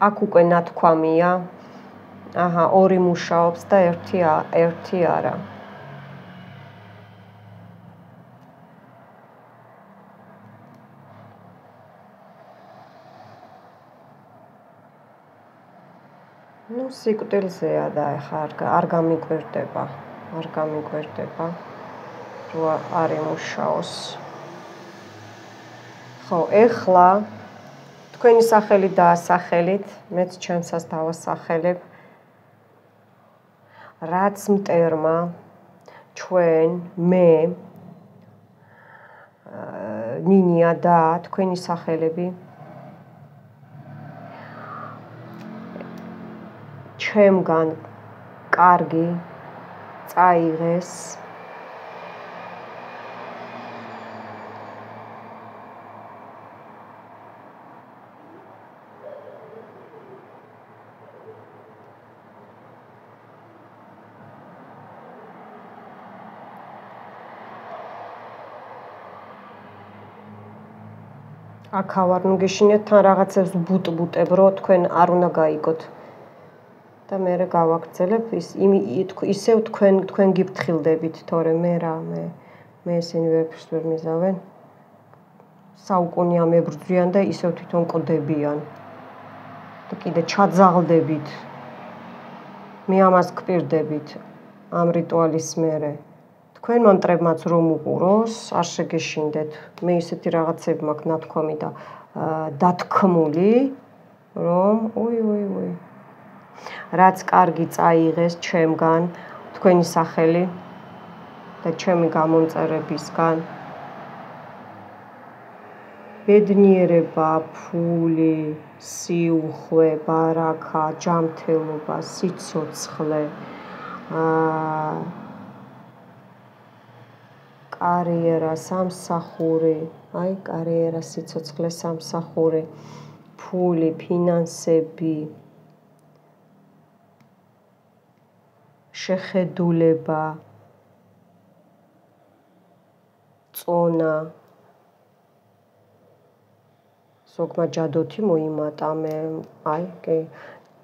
აქ უკვე ნათქვამია აჰა ორი მუშაობს და ერთი არა ну სიკვდილზეა და ეხა არ გამიკვირდება რო არ იმუშაოს ხო ეხლა თქვენი სახელი დაასახელით მეც ჩემსას დავასახელებ რაც მტერმა ჩვენ მე ნინია და თქვენი სახელები ჩემგან კარგი წაიღეს აქავარ ნუ გიშინეთ თან რაღაცებს ბუტ-ბუტებ რო თქვენ არ უნდა გაიგოთ და მე გავაგრძელებ ისევ თქვენ გიფრთხილდებით თორემ მე ესენი ვერაფერს ვერ მიზავენ საუკუნეა მებრძვიან და ისევ თვითონ ყდებიან და კიდე ჩაძაღლდებით მე ამას გპირდებით ამ რიტუალის მერე თქვენმა მტრებმაც რომ უყუროს არ შეგეშინდეთ მე ისეთი რაღაცები მაქვს ნათქვამი და დათქმული რომ ой რაც კარგი წაიღეს ჩემგან თქვენი სახელი და ჩემი გამომწერებისგან ბედნიერება, ფული, სიუხვე, ბარაქა, ჯანმრთელობა, სიცოცხლე კარიერა, სამსახური, აი კარიერა, სიცოცხლე, სამსახური, ფული, ფინანსები, შეხედულება, წონა, ზოგმა ჯადოთი მოიმატა მე, აი, კი,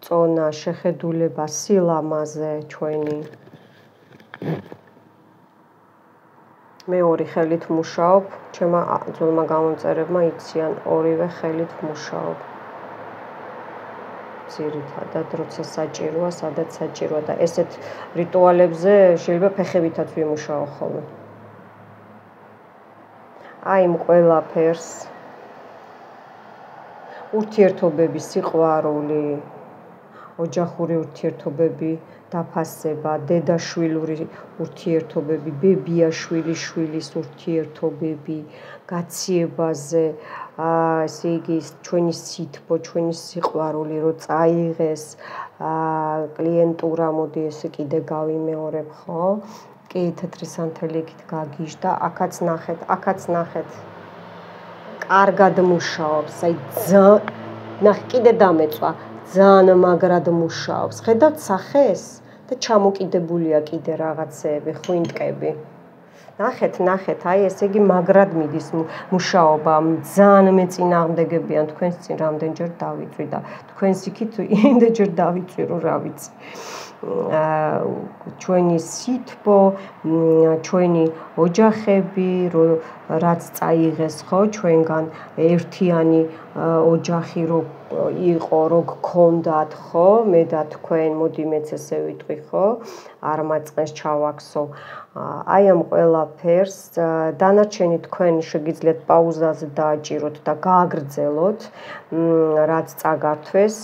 წონა, შეხედულება, სილამაზე ჩვენი მე ორი ხელით მუშაობ, ჩემმა ძველმა გამომწერებმა იციან ორივე ხელით მუშაობ. ძირითადად, როცა საჭიროა, სადაც საჭიროა და ესეთ რიტუალებზე შეიძლება ფეხებითაც ვიმუშაო ხოლმე. აი იმ ყველაფერს ურთიერთობების სიყვარული, ოჯახური ურთიერთობები დაფასება, დედა-შვილური ურთიერთობები, ბებია-შვილის ურთიერთობები, გაციებაზე, ესე იგი ჩვენი სითბო, ჩვენი სიყვარული რო წაიღეს, კლიენტურა, მოდი ესე კიდე გავიმეორებ, ხო? კი, თეთრი სანთელი იქით გაგიჟდა, აქაც ნახეთ. კარგად მუშაობს, აი ნახე, კიდე დამეწვა, ძალიან მაგრად მუშაობს. ხედავთ სახეს და ჩამოკიდებულია კიდე რაღაცეები, ხვინტკები. ნახეთ, აი ესე იგი მაგრად მიდის მუშაობა, ძალიან მეწინააღმდეგებიან თქვენს წინ რამდენჯერ დავიწვი და თქვენს იქით იმდენჯერ დავიწვი, რომ რა ვიცი. ჩვენი სითბო, ჩვენი ოჯახები, რაც წაიღეს, ხო, ჩვენგან ერთიანი ოჯახი რო იყო, რო გქონდათ, ხო, მე და თქვენ, მოდი მეც ესე ვიტყვი, ხო, არ მაწყენს ჩავაქსო. აი ამ ყველაფერს დანარჩენი თქვენ შეგიძლიათ პაუზაზე დააჭიროთ და გააგრძელოთ, რაც წაგართვეს.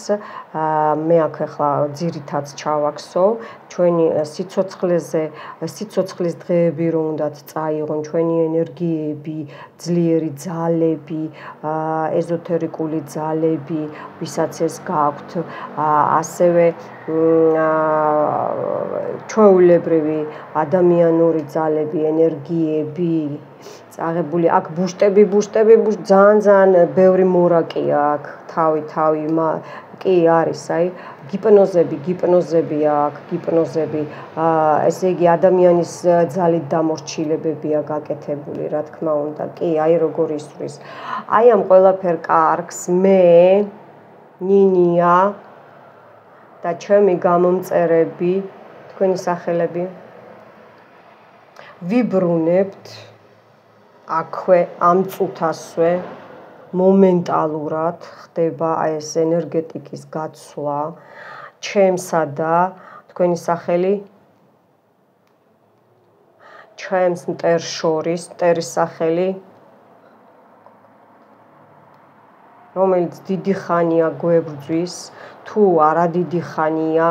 მე აქ ახლა ძირითადს ჩავაქსო, ჩვენი სიცოცხლის დღეები რომ უნდათ წაიღონ, ჩვენი ენერგიები, ძლიერი ძალები, ეზოთერიკული ძალები, ვისაც ეს გაქვთ, ასევე ჩვეულებრივი ადამიანური ძალები, ენერგიები წაღებული. აქ ბუშტები, ძალიან ბევრი მორაკია აქ, თავი, კი არის, აი, გიპნოზებია აქ, ესე იგი ადამიანის ძალით დამორჩილებებია გაკეთებული, რა თქმა უნდა, კი, აი როგორ ისვრის. აი ამ ყველაფერ კარგს მე, ნინია და ჩემი გამომწერები, თქვენი სახელები ვიბრუნებთ აქვე ამ წუთასვე მომენტალურად ხდება აი ეს ენერგეტიკის გაცვლა ჩემსა და თქვენი სახელი ჩემს მტერს შორის, მტერის სახელი რომელიც დიდი ხანია გვებრძვის, თუ არა დიდი ხანია,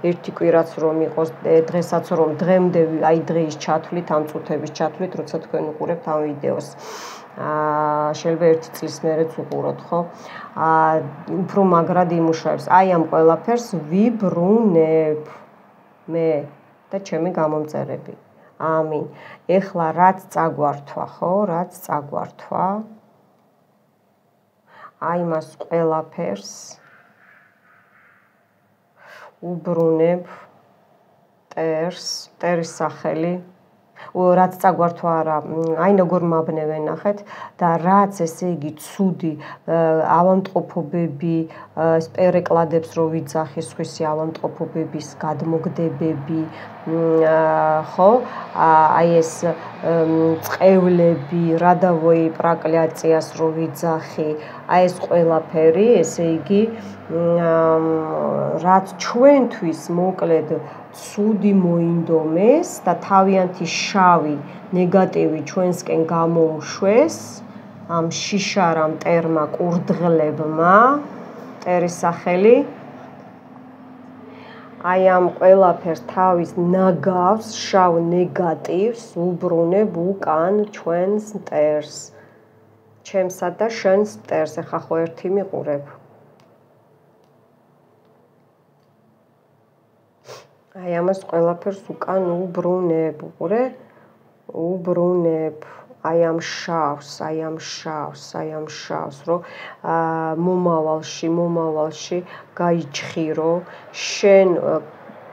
ერთი კვირაც რომ იყოს, დღესაც რომ დღემდე, აი დღეის ჩათვლით, ამ წუთების ჩათვლით, როცა თქვენ უყურებთ ამ ვიდეოს. შეიძლება 1 წლის მერეც უყუროთ, ხო? უფრო მაგრად იმუშავებს. აი ამ ყველაფერს ვიბრუნებ მე და ჩემი გამომწერები. ამინ. ეხლა რაც წაგვართვა, ხო? რაც წაგვართვა. აი მას ყველაფერს უბრუნებ მტერის სახელი, რაც წაგვართვა არა, აი როგორ მაბნევენ ნახეთ და რაც ესე იგი ცუდი ავადმყოფობები, სპერეკლადებს რო ვიძახი, სხვისი ავადმყოფობების გადმოგდებები, ხო? აი ეს წყევლები, რადავოი პრაკლიაციას რო ვიძახი, აი ეს ყველაფერი, ესე იგი რაც ჩვენთვის მოკლედ ცუდი მოინდომეს და თავიანთი შავი ნეგატივი ჩვენსკენ გამოუშვეს ამ შიშარა მტერმა კურდღლებმა, მტერის სახელი აი ამ ყველაფერს თავის ნაგავს შავ ნეგატივს უბრუნებ უკან ჩვენს მტერს, ჩემსა და შენს მტერს. ეხლა ხო ერთი მიყურებ. აი ამას ყველაფერს უკან უბრუნებ, უყურე? უბრუნებ აი ამ შავს, რომ მომავალში გაიჩხირო შენ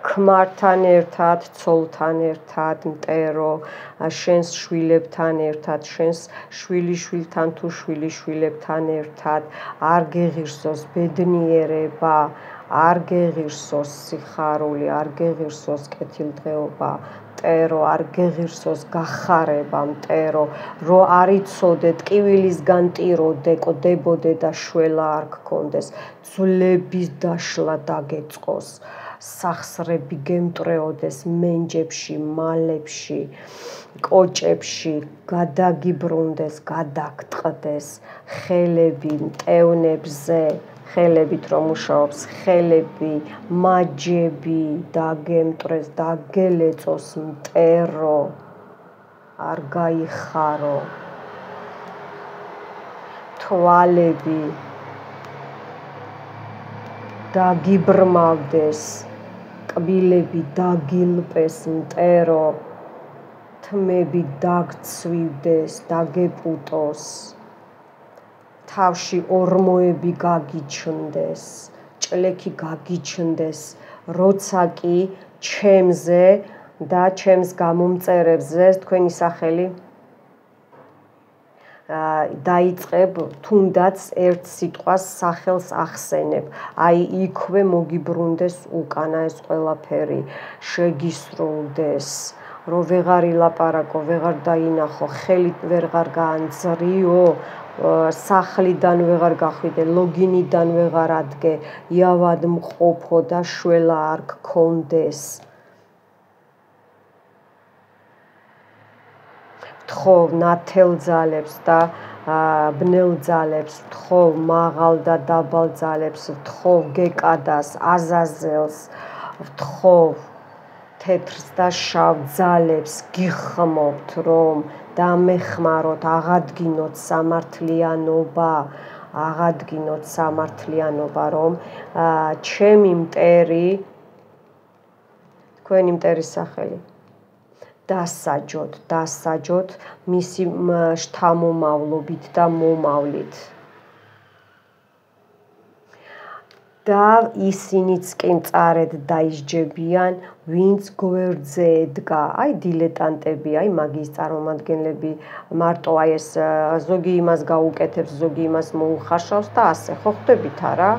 ქმართან ერთად, ცოლთან ერთად, მტერო, შენს შვილებთან ერთად, შენს შვილიშვილთან თუ შვილიშვილებთან ერთად, არ გეღირსოს ბედნიერება, არ გეღირსოს სიხარული, არ გეღირსოს კეთილდღეობა, მტერო, არ გეღირსოს გახარება, მტერო, რო არ იცოდე ტკივილისგან ტიროდე, კვდებოდე და შველა არ გქონდეს, ძვლების დაშლა დაგეწყოს, სახსრები გემტრეოდეს მენჯებში, მალებში, კოჭებში, გადაგიბრუნდეს, გადაგტყდეს ხელები მტევნებზე, ხელებით რომ მუშაობს, ხელები, მაჯები დაგემტრეს, დაგელეწოს მტერო, არ გაიხარო. თვალები დაგიბრმავდეს, კბილები დაგილპეს მტერო, თმები დაგცვივდეს, დაგეპუტოს, თავში ორმოები გაგიჩნდეს, ჭლექი გაგიჩნდეს, როცა კი ჩემზე და ჩემს გამომწერებზე თქვენი სახელი დაიწყებ თუნდაც ერთ სიტყვას სახელს ახსენებ, აი იქვე მოგიბრუნდეს უკანა ეს ყველაფერი, შეგისრულდეს, რომ ვეღარ ილაპარაკო, ვეღარ დაინახო, ხელით ვეღარ გაანძრიო, სახლიდან ვეღარ გახვიდე, ლოგინიდან ვეღარ ადგე, იავად მყოფო და შველა არ გქონდეს. ვთხოვ ნათელ ძალებს და ბნელ ძალებს, ვთხოვ მაღალ და დაბალ ძალებს, ვთხოვ გეკადას, აზაზელს, ვთხოვ თეთრს და შავ ძალებს, გიხმობთ, რომ დამეხმაროთ, აღადგინოთ სამართლიანობა, რომ ჩემი მტერი, თქვენი მტერის სახელი დასაჯოთ მისი შთამომავლობით და მომავლით. და ისინიც კი მწარედ დაისჯებიან, ვინც გვერდზე ედგა, აი დილეტანტები, აი მაგიის წარმომადგენლები, მარტო აი ეს ზოგი იმას გაუკეთებს, ზოგი იმას მოუხარშავს და ასე, ხო ხვდებით არა?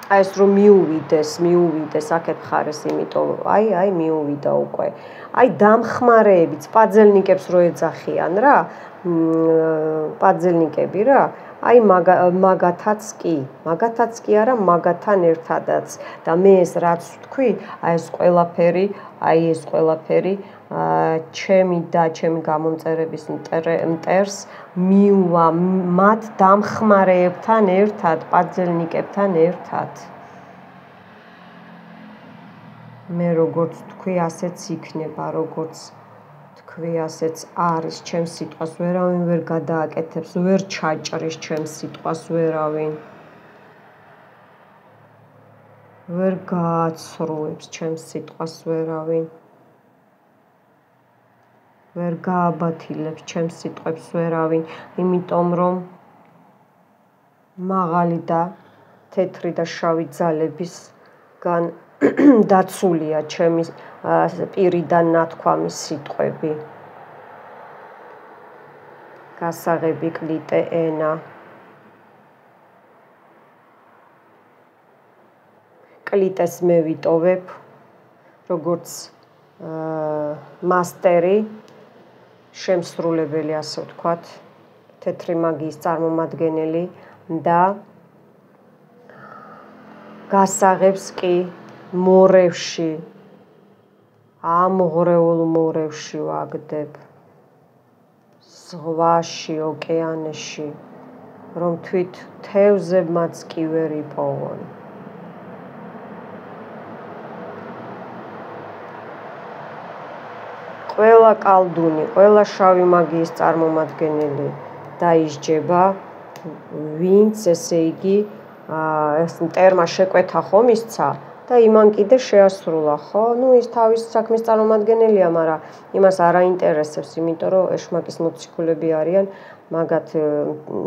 აი ეს რომ მიუვიდეს აქეთ ხარეს, იმიტომ აი მიუვიდა უკვე. აი დამხმარეებიც პაძელნიკებს რო ეძახიან რა, პაძელნიკები რა, აი მაგათაც კი არა, მაგათან ერთადაც და მე ეს რაც ვთქვი, აი ეს ყველაფერი ჩემი და ჩემი გამომწერების მტერს მიუვა მათ დამხმარეებთან ერთად, პაძელნიკებთან ერთად. მე როგორც თქვი, ასეც იქნება, როგორც თქვი, ასეც არის, ჩემს სიტყვას ვერავინ ვერ გადააკეთებს, ვერ ჩაჭრის ჩემს სიტყვას ვერავინ. ვერ გააცრუებს ჩემს სიტყვას ვერავინ. ვერ გააბათილებს ჩემს სიტყვებს ვერავინ, იმიტომ რომ მაღალი და თეთრი და შავი ძალებისგან დაცულია ჩემი პირიდან ნათქვამი სიტყვები. გასაღები კლიტე ენა. კლიტეს მე ვიტოვებ, როგორც მასტერი, შემსრულებელი, ასე ვთქვათ, თეთრი მაგიის წარმომადგენელი და გასაღებს კი მორევში, ამღვრეულ მორევში ვაგდებ, ზღვაში, ოკეანეში, რომ თვით თევზებმაც კი ვერ იპოვონ. ყველა კალდუნი, ყველა შავი მაგიის წარმომადგენელი დაისჯება, ვინც ესე იგი ეს მტერმა შეკვეთა ხო მისცა და იმან კიდე შეასრულა, ხო? ნუ ის თავის საქმის წარმომადგენელია, მაგრამ იმას არ აინტერესებს, იმიტომ რომ ეშმაკის მოციქულები არიან, მაგათ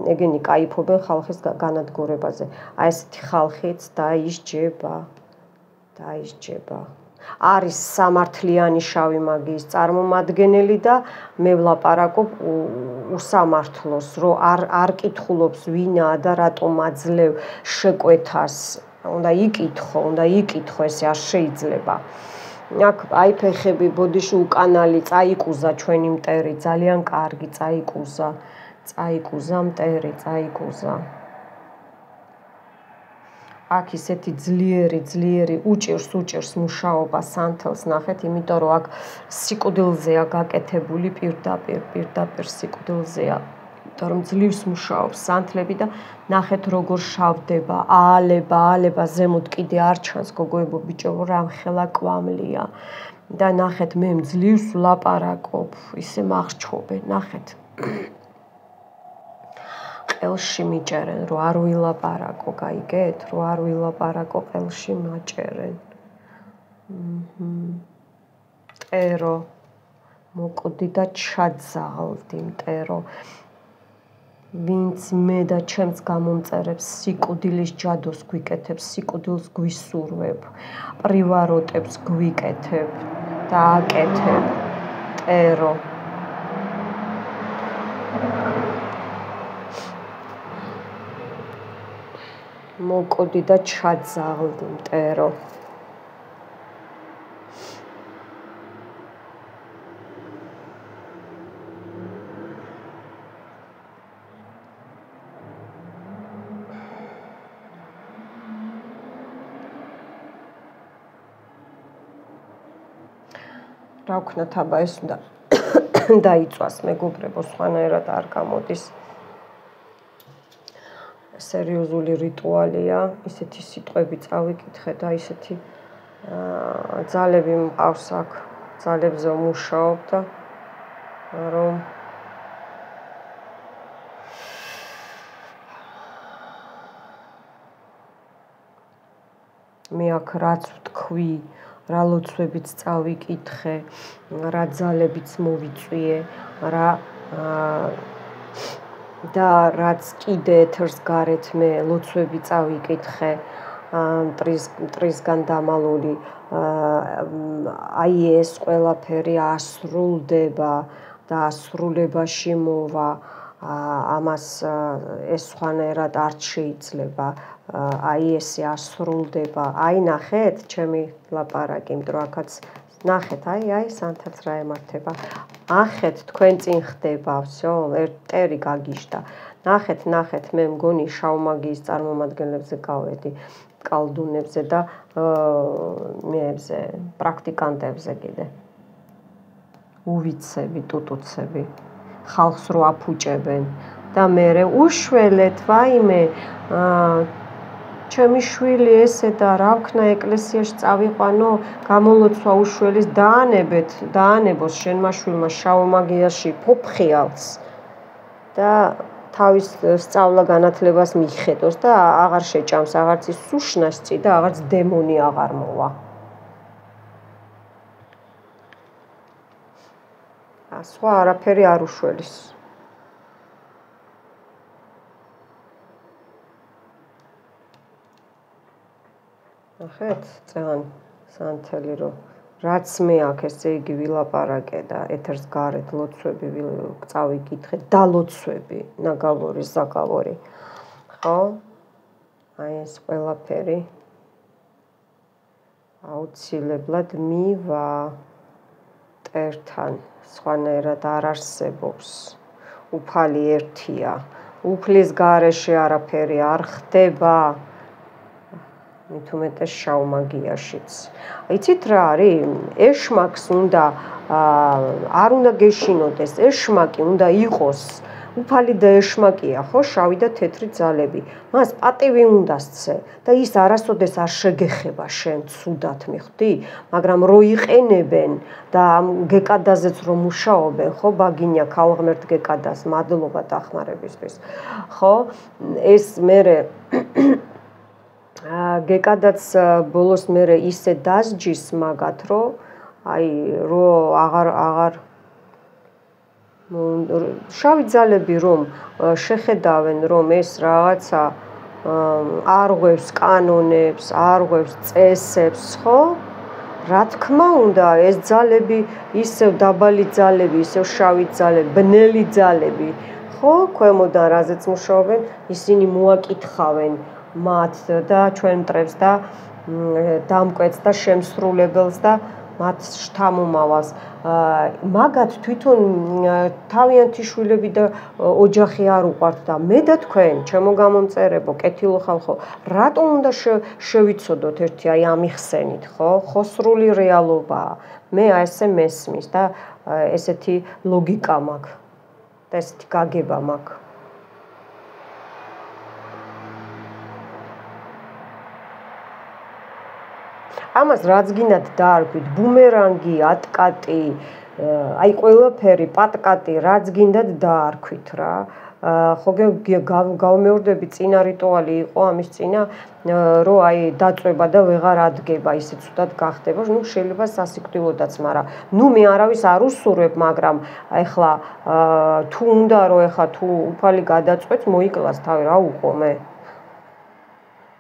ეგენი кайფობენ ხალხის განადგურებაზე. აი ესეთი ხალხიც დაისჯება. არის სამართლიანი შავი მაგიის წარმომადგენელი და მე ვლაპარაკობ უსამართლოს, რომ არ კითხულობს ვინაა და რატომ აძლევ შეკვეთას. უნდა იკითხო, ესე არ შეიძლება. აქ აი ფეხები, ბოდიში უკანალი წაიკუზა ჩვენი მტერი, ძალიან კარგი წაიკუზა მტერი, წაიკუზა. აქ ისეთი ძლიერი უჭირს მუშაობა სანთელს ნახეთ, იმიტომ რომ აქ სიკვდილზეა გაკეთებული პირდაპირ სიკვდილზეა. რომ ძლივს მუშაობს სანთლები და ნახეთ როგორ შავდება, აალება ზემოთ კიდე არ ჩანს გოგოებო ბიჭებო რამხელა კვამლია და ნახეთ მე ძლივს ვლაპარაკობ, ისე მახრჩობენ, ნახეთ. ყელში მიჭერენ, რომ არ ვილაპარაკო, გაიგეთ, რომ არ ვილაპარაკო, ყელში მაჭერენ. მტერო მოკვდი და ჩაძაღლდი მტერო. ვინც მე და ჩემს გამომწერებს სიკვდილის ჯადოს გვიკეთებ, სიკვდილს გვისურვებ, პრივაროტებს გვიკეთებ და აკეთებ მტერო. მოკვდი და ჩაძაღლდი მტერო. რა ვქნათ აბა ეს უნდა დაიწვას მეგობრებო, სხვანაირად არ გამოდის. სერიოზული რიტუალია, ისეთი სიტყვები წავიკითხე და ისეთი ძალები მყავს აქ, ძალებზე ვმუშაობ და რომ მე აქ რაც ვთქვი, რა ლოცვებიც წავიკითხე, რა ძალებიც მოვიწვიე, და რაც კიდე ეთერს გარეთ მე ლოცვები წავიკითხე, მტრისგან დამალული, აი ეს ყველაფერი ასრულდება და ასრულებაში მოვა, ამას ეს სხვანაირად არ შეიძლება, აი ესე ასრულდება. აი ნახეთ, ჩემი ლაპარაკი, იმიტომ რომ აქაც ნახეთ, აი სანთელს რა ემართება. ახეთ თქვენ წინ ხდება, всё, მტერი გაგიშდა. ნახეთ, მე მგონი შავმაგიის წარმომადგენლებზე გავედი, კალდუნებზე და მეებზე, პრაქტიკანტებზე კიდე. უვიცები, ტუტუცები, ხალხს რო აფუჭებენ და მერე უშველეთ, ვაიმე, ჩემი შვილი ესე და რა ვქნა ეკლესიაში წავიყვანო, გამოლოცვა უშველის დაანებოს შენმა შვილმა შავმაგიაში ფოფხიალს და თავის სწავლა განათლებას მიხედოს და აღარ შეჭამს აღარც ის სუშნასწი და აღარც დემონი აღარ მოვა. სხვა არაფერი არ უშველის. ნახეთ, წეღან სანთელი რომ რაც მე აქ ესე იგი ვილაპარაკე და ეთერს გარეთ ლოცვები წავიკითხე და ლოცვები, ნაგავორი, ზაგავორი. ხო? აი ეს ყველაფერი აუცილებლად მივა მტერთან, სხვანაირად არ არსებობს. უფალი ერთია, უფლის გარეშე არაფერი არ ხდება. მით უმეტეს შავმაგიაშიც. იცით რა არის? ეშმაკს არ უნდა გეშინოდეს, ეშმაკი უნდა იყოს. უფალი და ეშმაკია, ხო, შავი და თეთრი ძალები. მას პატივი უნდა სცე და ის არასოდეს არ შეგეხება შენ ცუდად, მიხვდი? მაგრამ რო იყენებენ და გეკადაზეც რომ მუშაობენ, ხო, ბაგინია ქალღმერთ გეკადას, მადლობა დახმარებისთვის. ხო, ეს მერე გეკადაც ბოლოს მერე ისე დასჯის მაგათ, რომ აი რო აღარ შავი ძალები რომ შეხედავენ რომ ეს რაღაცა არ ღვევს კანონებს, არ ღვევს წესებს, ხო? რა თქმა უნდა, ეს ძალები ისევ დაბალი ძალები, ისევ შავი ძალები, ბნელი ძალები, ხო, ქვემოდან რაზეც მუშაობენ, ისინი მოაკითხავენ მათ და ჩვენ მტრებს და დამკვეთს და შემსრულებელს და მათ შთამომავალს. მაგათ თვითონ თავიანთი შვილები და ოჯახი არ უყვართ და მე და თქვენ, ჩემო გამომწერებო, კეთილო ხალხო, რატომ უნდა შევიცოდოთ ერთი აი ამიხსენით, ხო? ხო სრული რეალობაა. მე ესე მესმის და ესეთი ლოგიკა მაქვს და ესეთი გაგება მაქვს. ამას რაც გინდათ დაარქვით, ბუმერანგი, ატკატი, აი ყველაფერი, პატკატი, რაც გინდათ დაარქვით რა. ხო გავმეორდები წინა რიტუალი იყო ამის წინა, რომ აი დაწვება და ვეღარ ადგება, ისე ცუდად გახდება, ნუ შეიძლება სასიკვდილოდაც, მაგრამ ნუ მე არავის არ უსურვებ, მაგრამ ეხლა თუ უნდა რომ ეხლა თუ უფალი გადაწყვეტს, მოიკლას თავი, რა უყო მე.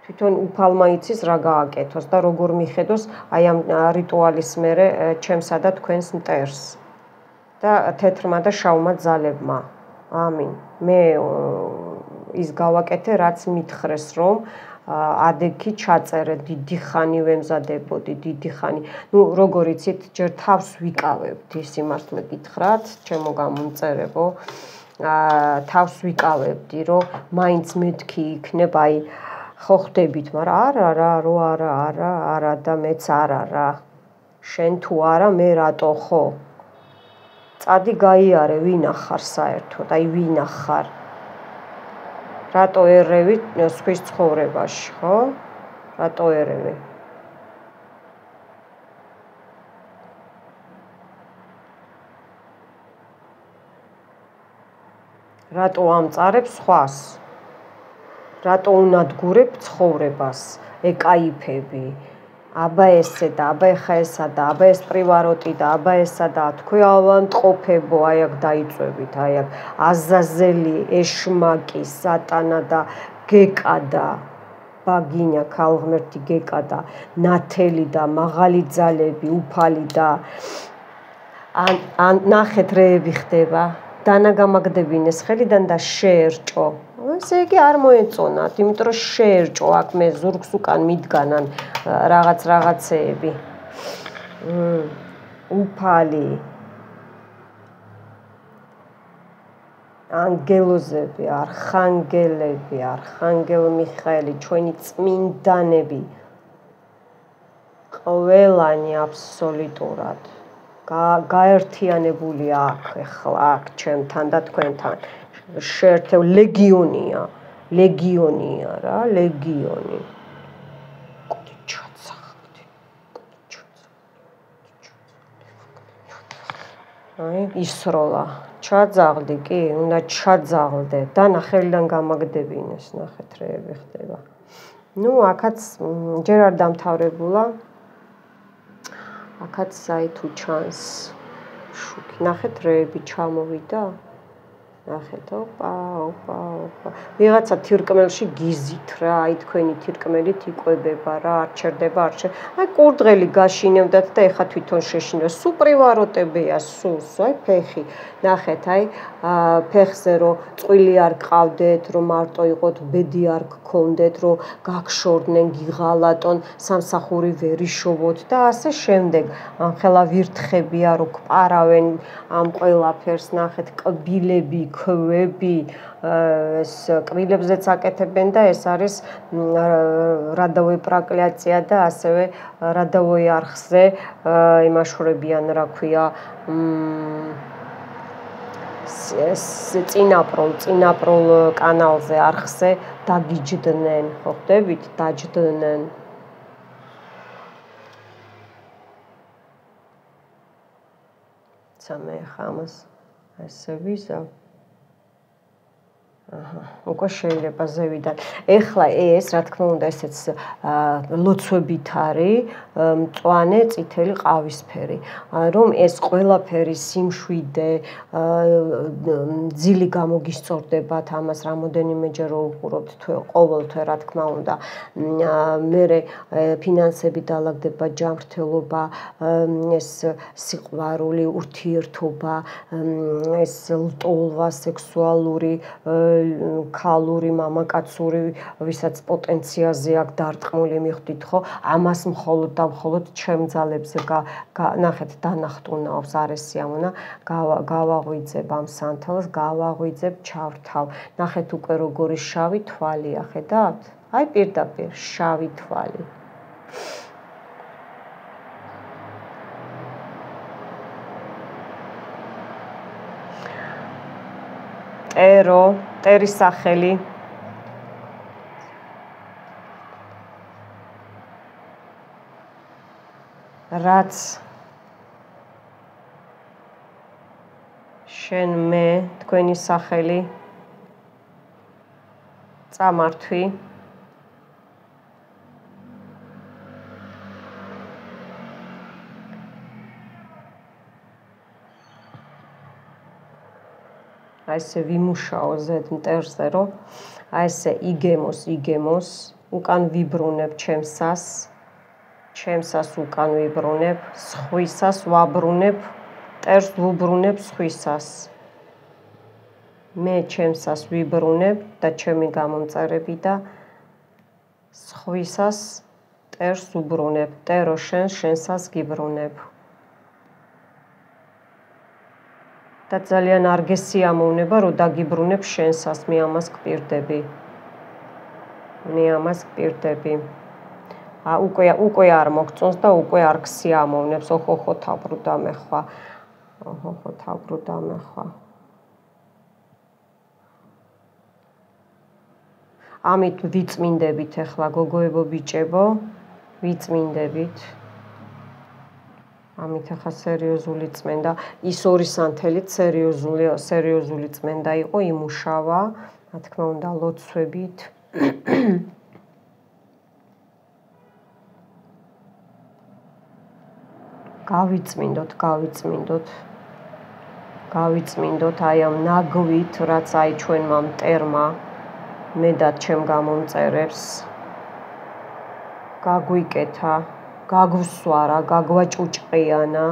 თვითონ უფალმა იცის რა გააკეთოს და როგორ მიხედოს აი ამ რიტუალის მერე ჩემსა და თქვენს მტერს და თეთრმა და შავმა ძალებმა. ამინ. მე ის გავაკეთე, რაც მითხრეს, რომ ადექი ჩაწერე, დიდი ხანი ვემზადებოდი, დიდი ხანი. ნუ როგორ იცით, ჯერ თავს ვიკავებდი, სიმართლე გითხრათ, ჩემო გამომწერებო. თავს ვიკავებდი, რომ მაინც მეთქი იქნებ, აი ხო ხდებით, მაგრამ არა, რო არა და მეც არა რა. შენ თუ არა, მე რატო ხო? წადი გაიარე, ვინ ახარ საერთოდ, აი ვინ ახარ? რატო ერევი სხვის ცხოვრებაში, ხო? რატო ერევი? რატო ამწარებ სხვას? რატო უნადგურებ ცხოვრებას? ეკაიფები. აბა ესე და აბა ეხა ესა და აბა ეს პრივაროტი და აბა ესა და თქვენ ავანტყოფებო, აი აქ დაიწვევით, აი აქ აზაზელი, ეშმაკი, სატანა და გეკადა, ბაგინია, ქალღმერთი გეკადა, ნათელი და მაღალი ძალები, უფალი და ან ნახეთ რეები ხდება, დანაგამაგდებინეს ხელიდან და შეერჭო. ესე იგი არ მოეწონათ, იმიტომ რომ შეერჭო აქ მე ზურგს უკან მიდგანან რაღაცეები. უფალი. ანგელოზები, არხანგელები, არხანგელ მიხაელი, ჩვენი წმინდანები. ყველანი აბსოლუტურად გაერთიანებული აქ, ეხლა აქ ჩემთან და თქვენთან. შეერთებ ლეგიონია რა, ლეგიონი. აი ისროლა, ჩაძაღდი კი, უნდა ჩაძაღლდე და ნახელიდან გამაგდებინეს, ნახეთ რეები ხდება. ნუ აქაც ჯერ არ დამთავრებულა. აქაც აი თუ ჩანს შუქი, ნახეთ რეები ჩამოვიდა. ნახეთ, ოპა. ვიღაცა თირკმელში გიზით რა, აი თქვენი თირკმელით იკვებება რა, არ ჩერდება, აი კურდღელი გაშინებდათ და ეხა თვითონ შეშინდა. სუ პრივაროტებია, სუ, აი ფეხი. ნახეთ, აი ფეხზე რომ წვილი არ გყავდეთ, რომ მარტო იყოთ, ბედი არ გქონდეთ, რომ გაგშორდნენ, გიღალატონ, სამსახური ვერ იშოვოთ და ასე შემდეგ. ამხელა ვირთხებია, რომ გპარავენ ამ ყველაფერს, ნახეთ, კბილები, ქვები, ეს კბილებზეც აკეთებენ და ეს არის რადავოი პრაკლიაცია და ასევე რადავოი არხზე იმაშორებიან, რა ქვია, წინაპროლ კანალზე არხზე დაგიჯდნენ, ხო ხდებით, დაჯდნენ. სამე ხა ამას ესე ვიზავ. უკვე შეიძლება ზევიდან. ეხლა ეს, რა თქმა უნდა, ესეც ლოცვებით არის, მწვანე, წითელი, ყავისფერი. რომ ეს ყველაფერი სიმშვიდე, ძილი გამოგისწორდებათ, ამას რამოდენიმეჯერ ვუყურებთ ყოველთვე, რა თქმა უნდა. მერე ფინანსები დაალაგდება, ჯანმრთელობა, ეს სიყვარული, ურთიერთობა, ეს ლტოლვა, სექსუალური ქალური, მამაკაცური, ვისაც პოტენციაზე აქვს დარტყმული მიხვდით ხო, ამას მხოლოდ და მხოლოდ ჩემ ძალებზე ნახეთ დანახტუნაობს არის სიამონა, გავაღვიძებ ამ სანთელს, გავაღვიძებ, ჩავრთავ. ნახეთ უკვე როგორი შავი თვალია, ხედავთ? აი პირდაპირ შავი თვალი. ტერის სახელი. რაც შენ მე თქვენი სახელი წამართვი აი ესე ვიმუშაო ზედ მტერზე რომ აი ესე იგემოს უკან ვიბრუნებ ჩემსას უკან ვიბრუნებ სხვისას ვაბრუნებ მტერს ვუბრუნებ სხვისას მე ჩემსას ვიბრუნებ და ჩემი გამომწერები და სხვისას მტერს ვუბრუნებ მტერო შენსას გიბრუნებ და ძალიან არ გესიამოვნება რომ დაგიბრუნებ შენსას მე ამას გპირდები უკვე არ მოგწონს და უკვე არ გსიამოვნებს ოხოხო თავბრუდა მეხვა ამით ვიწმინდებით ახლა გოგოებო ბიჭებო ვიწმინდებით ამით ახლა სერიოზული წმენდა ის ორი სანთელით სერიოზული წმენდა იყო იმუშავა რა თქმა უნდა ლოცვებით გავიწმინდოთ აი ამ ნაგვით რაც აი ჩვენმა მტერმა მე და ჩემ გამომწერებს გაგვიკეთა გაგვსვარა გაგვაჭუჭყიანა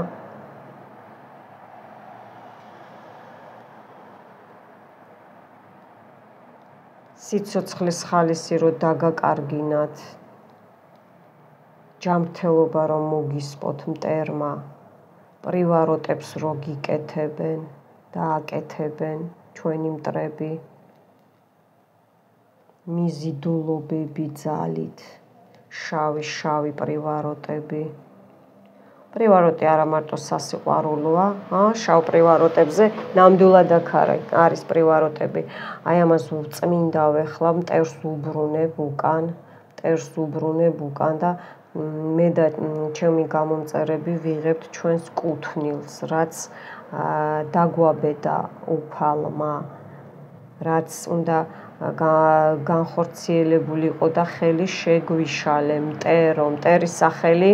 სიცოცხლის ხალისი რო დაგაკარგინათ ჯანმრთელობა რომ მოგისპოთ მტერმა პრივაროტებს რო გიკეთებენ და აკეთებენ ჩვენი მტრები მიზიდულობები ძალით შავი პრივაროტები პრივაროტი არა მარტო სასიყვარულოა შავ პრივაროტებზე ნამდვილად არის პრივაროტები აი ამას წმინდავ ახლა მტერს ვუბრუნებ უკან და მე და ჩემი გამომწერები ვიღებთ ჩვენს კუთვნილს რაც დაგვაბედა უფალმა რაც უნდა განხორციელებული იყო და ხელი შეგვიშალე მტერის სახელი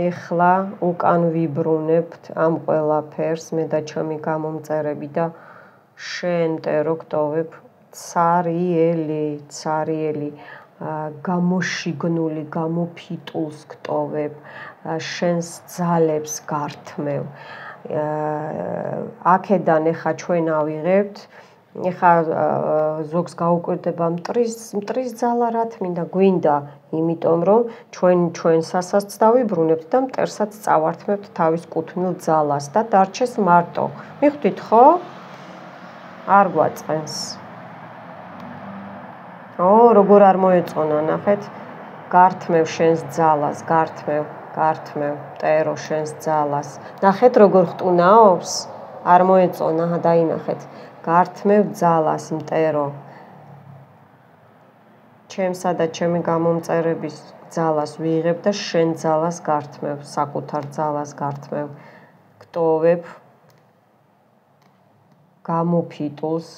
ეხლა უკან ვიბრუნებთ ამ ყველაფერს მე და ჩემი გამომწერები და შენ მტერო გტოვებ ცარიელი გამოშიგნული გამოფიტულს გტოვებ შენს ძალებს გართმევ აქედან ეხა ჩვენ ავიღებთ ეხა ზოგს გაუკვირდება მტრის ძალა რა თმინდა გვინდა იმიტომ რომ ჩვენსასაც დავიბრუნებთ და მტერსაც წავართმევთ თავის კუთვნილ ძალას და დარჩეს მარტო მიხვდით ხო არ გვაწყენს როგორ არ მოეწონა ნახეთ გართმევ შენს ძალას გართმევ მტერო შენს ძალას ნახეთ როგორ ხტუნაობს არ მოეწონა დაინახეთ გართმევ ძალას მტერო ჩემსა და ჩემი გამომწერების ძალას ვიღებ და შენ ძალას გართმევ საკუთარ ძალას გართმევ გტოვებ გამოფიტულს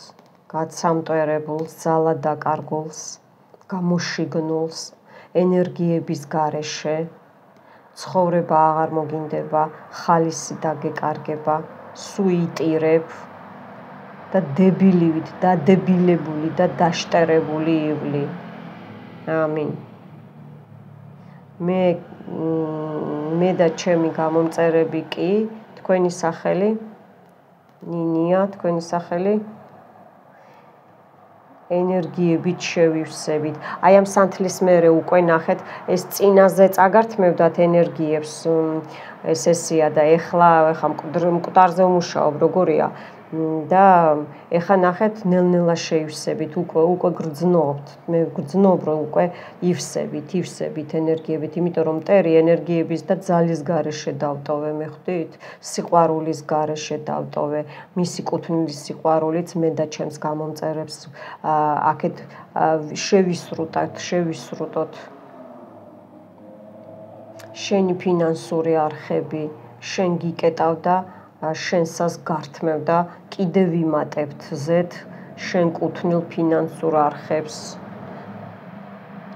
გაცამტვერებულს ძალა დაკარგულს გამოშიგნულს ენერგიების გარეშე ცხოვრება აღარ მოგინდება ხალისი დაგეკარგება სუიტირებ და დებილივით დადებილებული და დაშტერებული ივლი ამინ მე და ჩემი გამომწერები კი თქვენი სახელი ნინია თქვენი სახელი ენერგიებით შევივსებით. აი ამ სანთლის მერე უკვე ნახეთ, ეს წინაზე წაგართმევდათ ენერგიებს ეს ესია და ეხლა მკვდარზე ვმუშაობ, როგორია? და ეხა ნახეთ ნელ-ნელა შევივსებით, უკვე გრძნობთ. მე გრძნობ, რომ უკვე ივსებით ენერგიებით, იმიტომ რომ მტერი ენერგიების და ძალის გარეშე დავტოვე, მე ხვდით? სიყვარულის გარეშე დავტოვე, მისი კუთვნილის სიყვარულიც მე და ჩემს გამომწერებს აქეთ შევისრუტოთ. შენი ფინანსური არხები, შენ გიკეტავდა, შენსას გართმევდა, კიდევ ვიმატებთ ზედ შენ კუთვნილ ფინანსურ არხებს.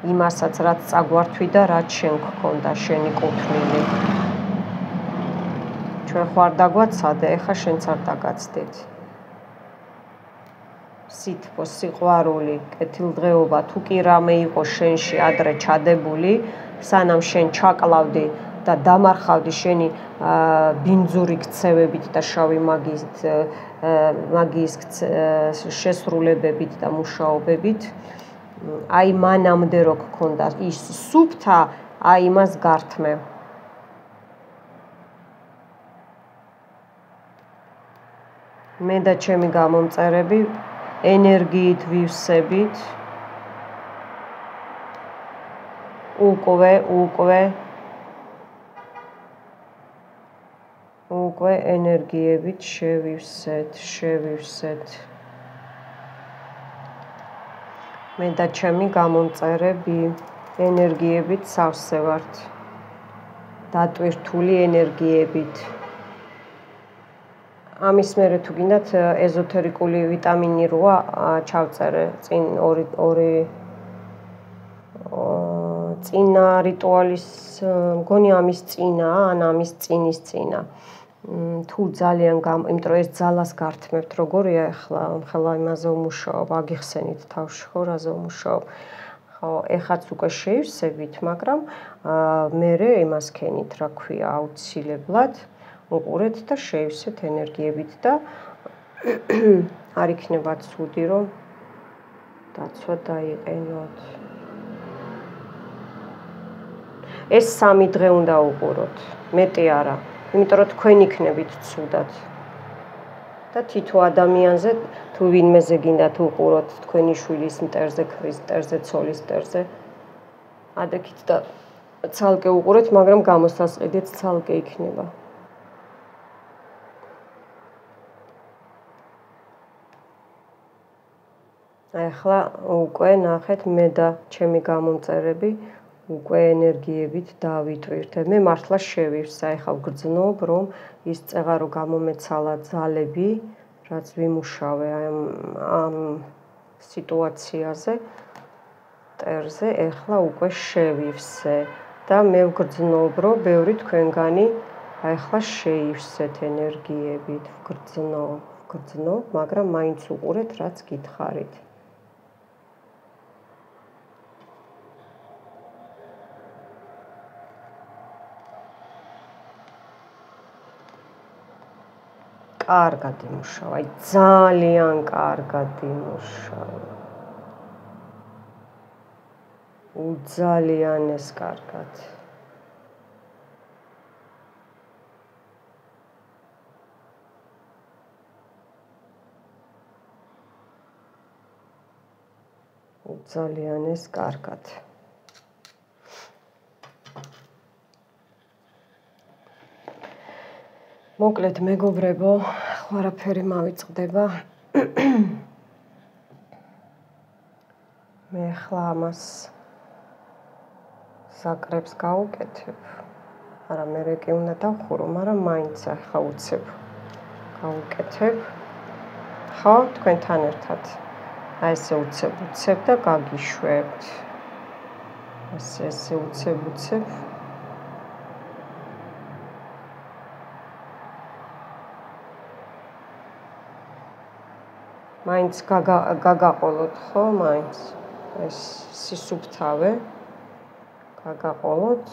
იმასაც, რაც წაგვართვიდა, რაც შენ გქონდა, შენი კუთვნილი. ჩვენ ხო არ დაგვაცადე, ეხა შენც არ დაგაცდეთ. სითბო, სიყვარული, კეთილდღეობა, თუ კი რამე იყო შენში ადრე ჩადებული, სანამ შენ ჩაკლავდი და დამარხავდი შენი ბინძური ქცევებით და შავი მაგიის შესრულებებით და მუშაობებით, აი მანამდე რო გქონდა ის სუფთა, აი იმას გართმევ. მე და ჩემი გამომწერები ენერგიით ვივსებით. უკვე ენერგიებით შევივსეთ. მე და ჩემი გამომწერები ენერგიებით სავსე ვართ. დატვირთული ენერგიებით. ამის მერე თუ გინდათ ეზოთერიკული ვიტამინი 8 ჩავწერე წინ ორი წინა რიტუალის მგონი ამის წინაა, ან ამის წინის წინა. თუ ძალიან იმიტომ რომ ეს ძალას გართმევთ, როგორია ახლა იმაზე ვმუშაობ, აგიხსენით თავში ხო რაზე ვმუშაობ. ხო, ეხაც უკვე შევსებით, მაგრამ მერე იმას ქენით, რა ქვია, აუცილებლად უყურეთ და შევსეთ ენერგიებით და არ იქნება ცუდი, რომ დაცვა დაიყენოთ. ეს 3 დღე უნდა უყუროთ, მეტი არა, იმიტომ რომ თქვენ იქნებით ცუდად. და თითო ადამიანზე თუ ვინმეზე გინდათ უყუროთ თქვენი შვილის მტერზე, ქრის მტერზე, ცოლის მტერზე, ადექით და ცალკე უყურეთ, მაგრამ გამოსასყიდეთ ცალკე იქნება. ახლა უკვე ნახეთ მე და ჩემი გამომწერები უკვე ენერგიებით დავიტვირთე. მე მართლა შევივსა, ახლა ვგრძნობ, რომ ის წეღარო გამომეცალა ძალები, რაც ვიმუშავე ამ სიტუაციაზე, მტერზე, ახლა უკვე შევივსე და მე ვგრძნობ, რომ ბევრი თქვენგანი ახლა შეივსეთ ენერგიებით, ვგრძნობ, მაგრამ მაინც უყურეთ, რაც გითხარით. კარგად იმუშავა, ძალიან კარგად იმუშავა. უძალიანეს კარგად. უძალიანეს კარგად. მოკლედ მეგობრებო, ყველაფერი მავიწყდება. მე ახლა ამას საკრებს გავუკეთებ. არა, მე კი უნდა დავხურო, მაგრამ მაინც ახლა უცებ გავუკეთებ. ხო, თქვენთან ერთად. აი ესე უცებ და გაგიშვებთ. ესე უცებ. მაინც გაგაყოლოთ, ხო, მაინც ეს სისუფთავე გაგაყოლოთ.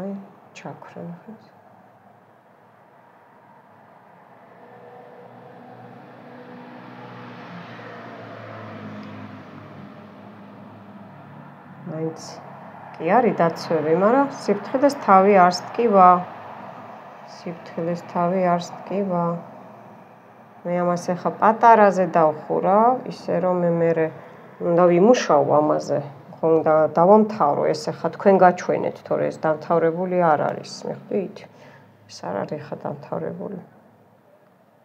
აი, ჩაქრენთ. მაინც კი არის დაცვები, მაგრამ სიფრთხილეს თავი არს ტკივა. სიფრთხილეს თავი არ სტკივა. მე ამას ახლა პატარაზე დავხურავ, ისე რომ მე უნდა ვიმუშაო ამაზე. ხომ დავამთავრო ეს ახლა თქვენ გაჩვენეთ, თორე ეს დამთავრებული არ არის, მიხვდით? ეს არ არის ახლა დამთავრებული.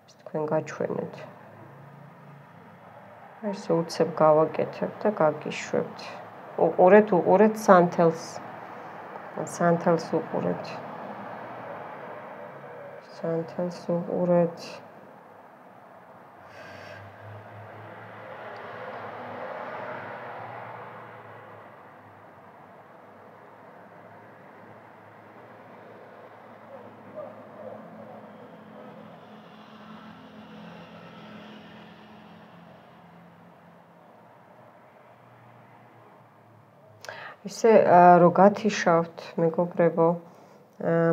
ეს თქვენ გაჩვენეთ. ეს უცებ გავაკეთებ და გაგიშვებთ. უყურეთ სანთელს. სანთელს უყურეთ. სანთელს უყურეთ. ისე რო გათიშავთ, მეგობრებო,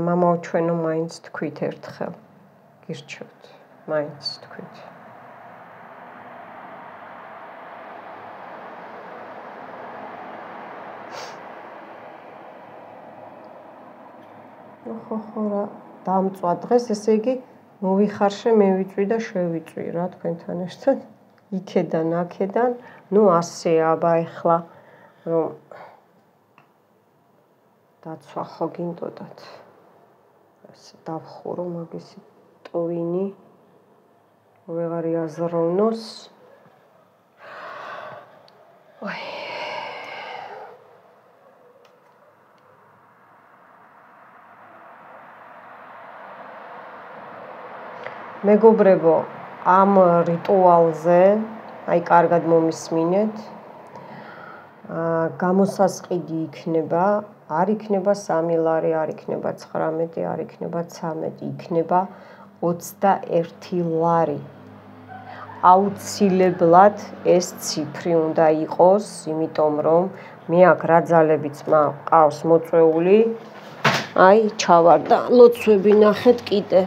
მამაო ჩვენო მაინც თქვით ერთხელ. გირჩევთ, მაინც თქვით. ხო რა დამწვა დღეს, ესე იგი მოვიხარშე, მევიწვი და შევიწვი რა თქვენთან ერთად. იქედან, აქედან, ნუ ასეა აბა ეხლა რომ დაცვა ხო გინდოდათ. ასე დავხურო მაგისი ტოვინი. ვეღარ იაზროვნოს. ой. მეგობრებო, ამ რიტუალზე, აი კარგად მომისმინეთ. გამოსასყიდი იქნება, არ იქნება 3 ლარი, არ იქნება 19, არ იქნება 13, იქნება 21 ლარი. აუცილებლად ეს ციფრი უნდა იყოს, იმიტომ რომ მე აქ რა ძალებიც მყავს მოწვეული. აი, ჩავარდა ლოცვები ნახეთ კიდე.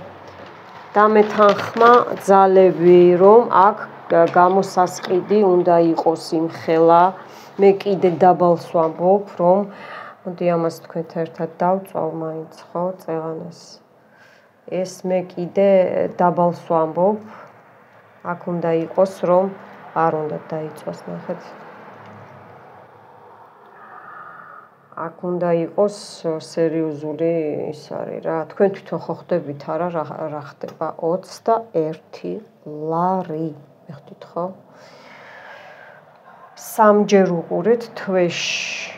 და მეთანხმა ძალები, რომ აქ გამოსასყიდი უნდა იყოს იმხელა. მე კიდე დაბალს ვამბობ, რომ მოდი ამას თქვენთან ერთად დავწვავ მაინც, ხო, წეღანას. ეს მე კიდე დაბალს ვამბობ. აქ უნდა იყოს, რომ არ უნდა დაიწვას, ნახეთ. აქ უნდა იყოს სერიოზული ის არის რა. თქვენ თვითონ ხო ხდებით არა რა ხდება? 21 ლარი. მიხდით ხო? 3-ჯერ უყურეთ თვეში.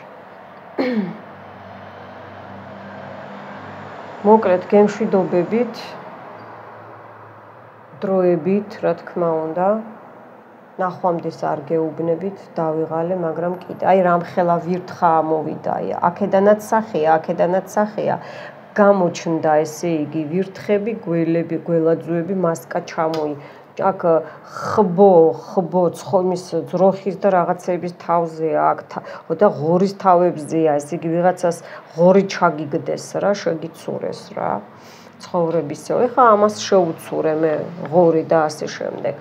მოკლედ გემშვიდობებით, დროებით, რა თქმა უნდა. ნახვამდის არ გეუბნებით, დავიღალე, მაგრამ კიდე აი რამხელა ვირთხა ამოვიდა, აი აქედანაც სახეა, აქედანაც სახეა. გამოჩნდა ესე იგი ვირთხები, გველები, გველაძუები, მასკა ჩამოი. აქ ხბო, ცხომის ძროხის და რაღაცების თავზეა, აქ და ღორის თავებზეა, ესე იგი ვიღაცას ღორი ჩაგიგდეს რა, შეგიცურეს რა. ცხოვრებისეო. ეხლა ამას შეუცურე მე ღორი და ასე შემდეგ.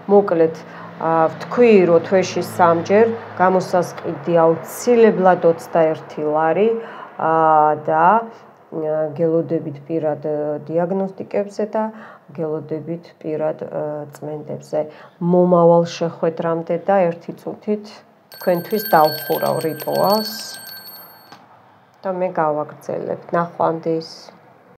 მოკლედ ვთქვი, რომ თვეში 3-ჯერ გამოსასყიდი აუცილებლად 21 ლარი და გელოდებით პირად დიაგნოსტიკებზე და გელოდებით პირად წმენდებზე. მომავალ შეხვედრამდე და 1 წუთით თქვენთვის დავხურავ რიტუალს და მე გავაგრძელებ. ნახვამდის.